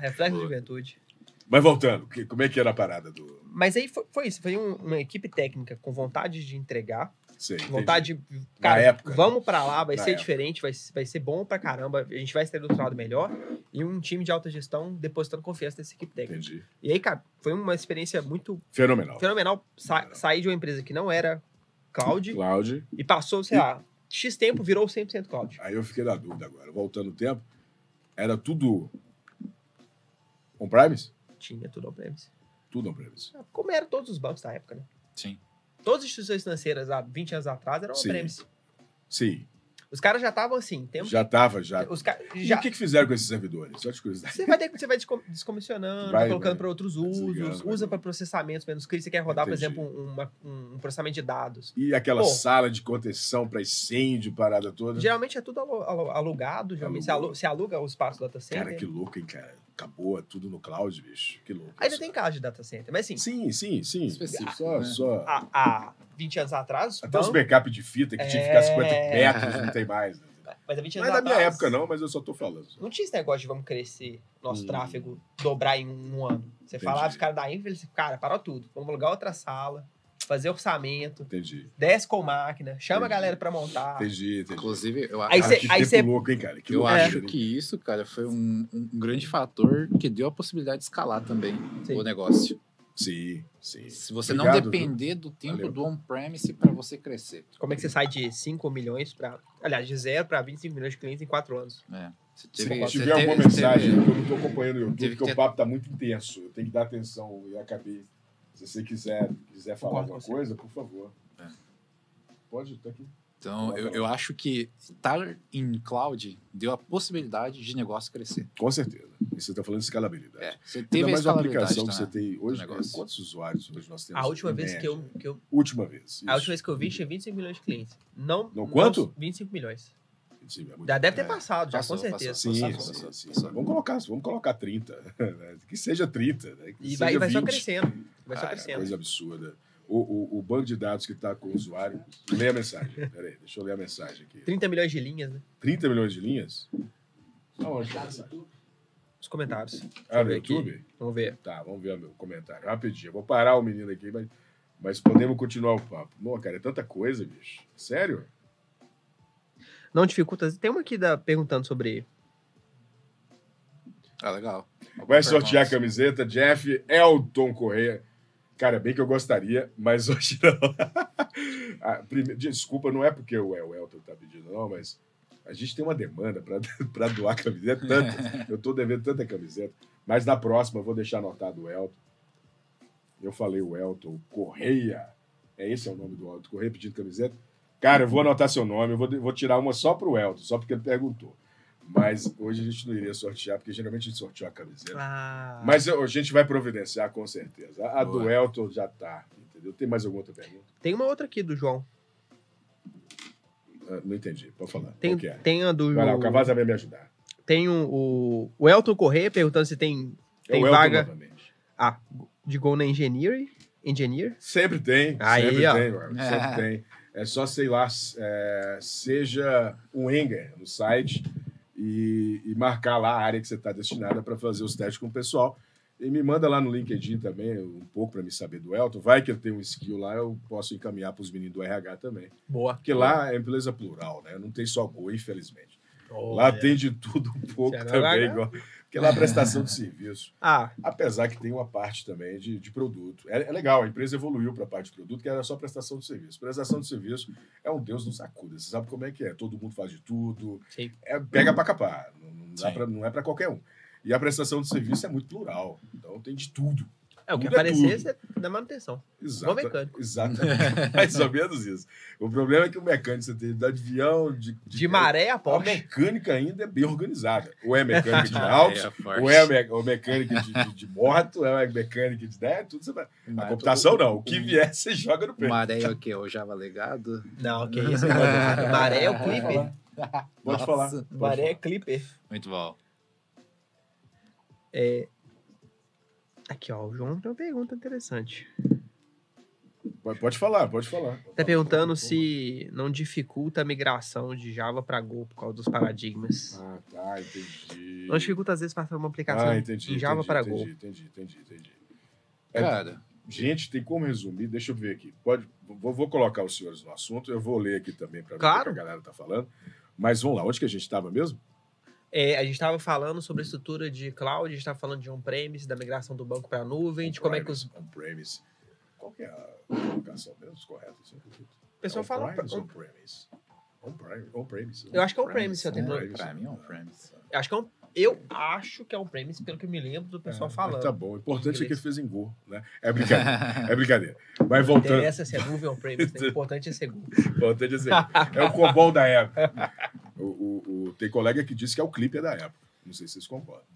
Reflexo de juventude. Mas voltando, como é que era a parada do... Mas aí foi isso. Foi uma equipe técnica com vontade de entregar. Sei, vontade de... Cara, época, vamos pra lá, vai ser diferente, vai ser bom pra caramba. A gente vai sair do outro lado melhor. E um time de alta gestão depositando confiança nessa equipe técnica. Entendi. E aí, cara, foi uma experiência muito... Fenomenal. Sair de uma empresa que não era cloud. E passou, sei lá, X tempo virou 100% cloud. Aí eu fiquei na dúvida agora. Voltando o tempo, era tudo on-premise? Tinha tudo on-premise. Tudo on-premise. Como eram todos os bancos da época, né? Sim. Todas as instituições financeiras há 20 anos atrás eram on-premise. Sim. Os caras já estavam assim. Já estava. E o que fizeram com esses servidores? Só de curiosidade. Você vai descomissionando, colocando para outros usos, usa para processamentos menos críticos. Você quer rodar, por exemplo, um processamento de dados. E aquela sala de contenção para incêndio, parada toda? Geralmente é tudo alugado. Geralmente você aluga o espaço do data center. Cara, que louco, hein, cara? Acabou tudo no cloud, bicho. Que louco. Ainda tem caso de data center, mas sim. Sim. Específico. Só. Há 20 anos atrás... Até os backup de fita que tinha que ficar 50 metros, não tem mais. Né? Mas há 20 anos atrás... Não é da minha época, não, mas eu só tô falando. Não tinha esse negócio de vamos crescer, nosso tráfego dobrar em um ano. Você falava, os caras da Infra, eles cara, parou tudo. Vamos alugar outra sala, fazer orçamento. Entendi. Desce com máquina, chama a galera pra montar. Entendi. Inclusive, eu acho louco, hein, cara? Eu acho que isso, cara, foi um grande fator que deu a possibilidade de escalar também o negócio. Sim. Se você não depender do tempo do on-premise para você crescer. Como é que você sai de 5 milhões para... Aliás, de 0 para 25 milhões de clientes em 4 anos? Se tiver alguma mensagem, eu não estou acompanhando o YouTube, porque o papo está muito intenso. Eu tenho que dar atenção. Eu acabei. Se você quiser falar alguma coisa, por favor. Pode, tá aqui. Então, eu acho que estar em cloud deu a possibilidade de negócio crescer. Com certeza. E você está falando de escalabilidade. Você teve mais uma aplicação que você tem hoje. Quantos usuários hoje nós temos? A última vez que eu... Última vez. Isso. A última vez que eu vi tinha 25 milhões de clientes. Não quanto? 25 milhões. Já deve ter passado, com certeza. Sim. Vamos colocar 30. Que seja 30. Né? E vai só crescendo. Coisa absurda. O banco de dados que está com o usuário. Leia a mensagem. Peraí, deixa eu ler a mensagem aqui. 30 milhões de linhas, né? 30 milhões de linhas? Aonde está a mensagem? Os comentários. No YouTube? Aqui. Vamos ver. Tá, vamos ver o meu comentário. Rapidinho. Eu vou parar o menino aqui, mas podemos continuar o papo. Não, cara, é tanta coisa, bicho. Sério? Não dificulta. Tem uma aqui perguntando sobre... Legal. Vai sortear a camiseta Jeff Elton Correia. Cara, bem que eu gostaria, mas hoje não. Desculpa, não é porque o Elton tá pedindo, não, mas a gente tem uma demanda para doar camiseta, tanta. Eu tô devendo tanta camiseta, mas na próxima eu vou deixar anotado o Elton. Eu falei o Elton Correia. Esse é o nome do Elton Correia pedindo camiseta. Cara, eu vou anotar seu nome, eu vou tirar uma só pro Elton, só porque ele perguntou. Mas hoje a gente não iria sortear, porque geralmente a gente sorteia a camiseta. Mas a gente vai providenciar, com certeza. A do Elton já tá, entendeu? Tem mais alguma outra pergunta? Tem uma outra aqui do João. Não entendi, pode falar. Tem a do... Vai lá, o Cavazza vai me ajudar. Tem o Elton Correia perguntando se tem vaga... De Go na Engineer? Sempre tem, sempre tem. É só, sei lá, seja um Enger no site e marcar lá a área que você está destinada para fazer os testes com o pessoal. E me manda lá no LinkedIn também um pouco para me saber do Elton. Vai que eu tenho um skill lá, eu posso encaminhar para os meninos do RH também. Boa. Porque lá é empresa plural, né? Não tem só Go, infelizmente. Lá tem de tudo um pouco também, igual. Porque lá é prestação de serviço. Apesar que tem uma parte também de produto. É legal, a empresa evoluiu para a parte de produto, que era só prestação de serviço. Prestação de serviço é um Deus nos acuda. Você sabe como é que é? Todo mundo faz de tudo. Pega para capar. Não é para qualquer um. E a prestação de serviço é muito plural. Então tem de tudo. O que aparecer, você dá manutenção. Exato. Bom mecânico. Exatamente. Mais ou menos isso. O problema é que o mecânico, você tem de avião, de maré a Porsche. A mecânica ainda é bem organizada. Ou é mecânica de auto, ou é mecânica de moto, ou é mecânica de... tudo você vai... A computação não. O que vier, você joga no pé. Maré é o quê? O Java legado? Não, que isso. Maré é o Clipper. Pode falar. Maré é Clipper. Muito bom. Aqui, ó, o João tem uma pergunta interessante. Pode falar. Tá perguntando se não dificulta a migração de Java para Go por causa dos paradigmas. Tá, entendi. Não dificulta, às vezes, passar uma aplicação em Java para Go. Entendi. Cara, gente, tem como resumir? Deixa eu ver aqui. Vou colocar os senhores no assunto, eu vou ler aqui também para ver o que a galera tá falando. Mas vamos lá, onde que a gente estava mesmo? A gente estava falando sobre a estrutura de cloud, a gente estava falando de on-premise, da migração do banco para a nuvem, de como é que os... On-premise. Qual que é a colocação mesmo correta? O pessoal fala... On-premise. On-premise. Eu acho que é on-premise. Para mim é on-premise. Eu acho que é Eu acho que é on-premise, pelo que eu me lembro do pessoal falando. Tá bom. O importante é que fez em Go, né? É brincadeira. É brincadeira. Mas voltando... Não interessa se é nuvem ou on-premise, né? O importante é ser Go. O importante é ser Go. É o COBOL da época. Tem colega que disse que é o Clipper da época. Não sei se vocês concordam.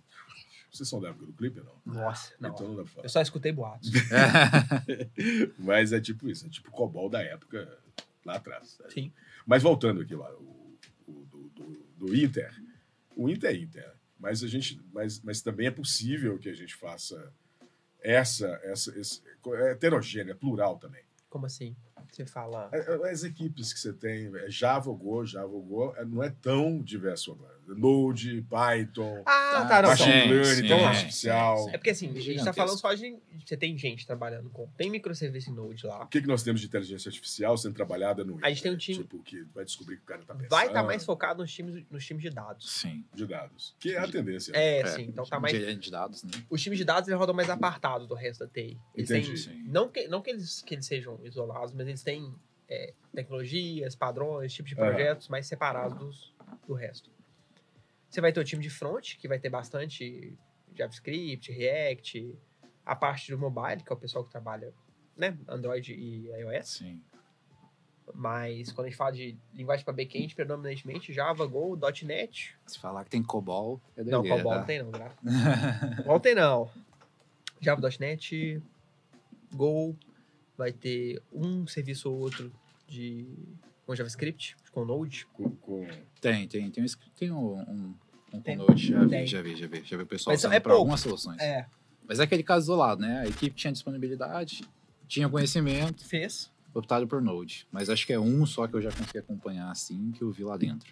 Vocês são da época do Clipper, não? Nossa, não. Então não dá pra falar. Eu só escutei boatos. Mas é tipo isso. É tipo o COBOL da época lá atrás. Sabe? Sim. Mas voltando aqui lá, do Inter. O Inter é Inter. Mas também é possível que a gente faça é heterogênea, é plural também. Como assim? Você fala... As equipes que você tem, Java, Go, não é tão diverso agora. Node, Python, machine learning, inteligência artificial. É porque assim, a gente tá falando só de... Você tem gente trabalhando com... Tem microservice Node lá. O que nós temos de inteligência artificial sendo trabalhada no... A gente tem um time... Tipo, que vai descobrir que o cara tá pensando. Vai estar mais focado nos times de dados. Sim. De dados. Que é a tendência. Sim. Então tá mais... De dados, né? Os times de dados, eles rodam mais apartados do resto da TI. Eles Entendi. Não que eles sejam isolados, mas eles têm tecnologias, padrões, tipos de projetos mais separados do resto. Você vai ter o time de front, que vai ter bastante JavaScript, React, a parte do mobile, que é o pessoal que trabalha, né, Android e iOS. Sim. Mas quando a gente fala de linguagem para back-end, predominantemente Java, Go, .NET. Se falar que tem COBOL, é Não, doideira, COBOL não tem não, graças. COBOL tem não. Java, .NET, Go, vai ter um serviço ou outro com JavaScript, com Node. Tem um com Node, já vi o pessoal usando para algumas soluções. Mas é aquele caso isolado, né? A equipe tinha disponibilidade, tinha conhecimento. Fez. Optado por Node. Mas acho que é um só que eu já consegui acompanhar assim, que eu vi lá dentro.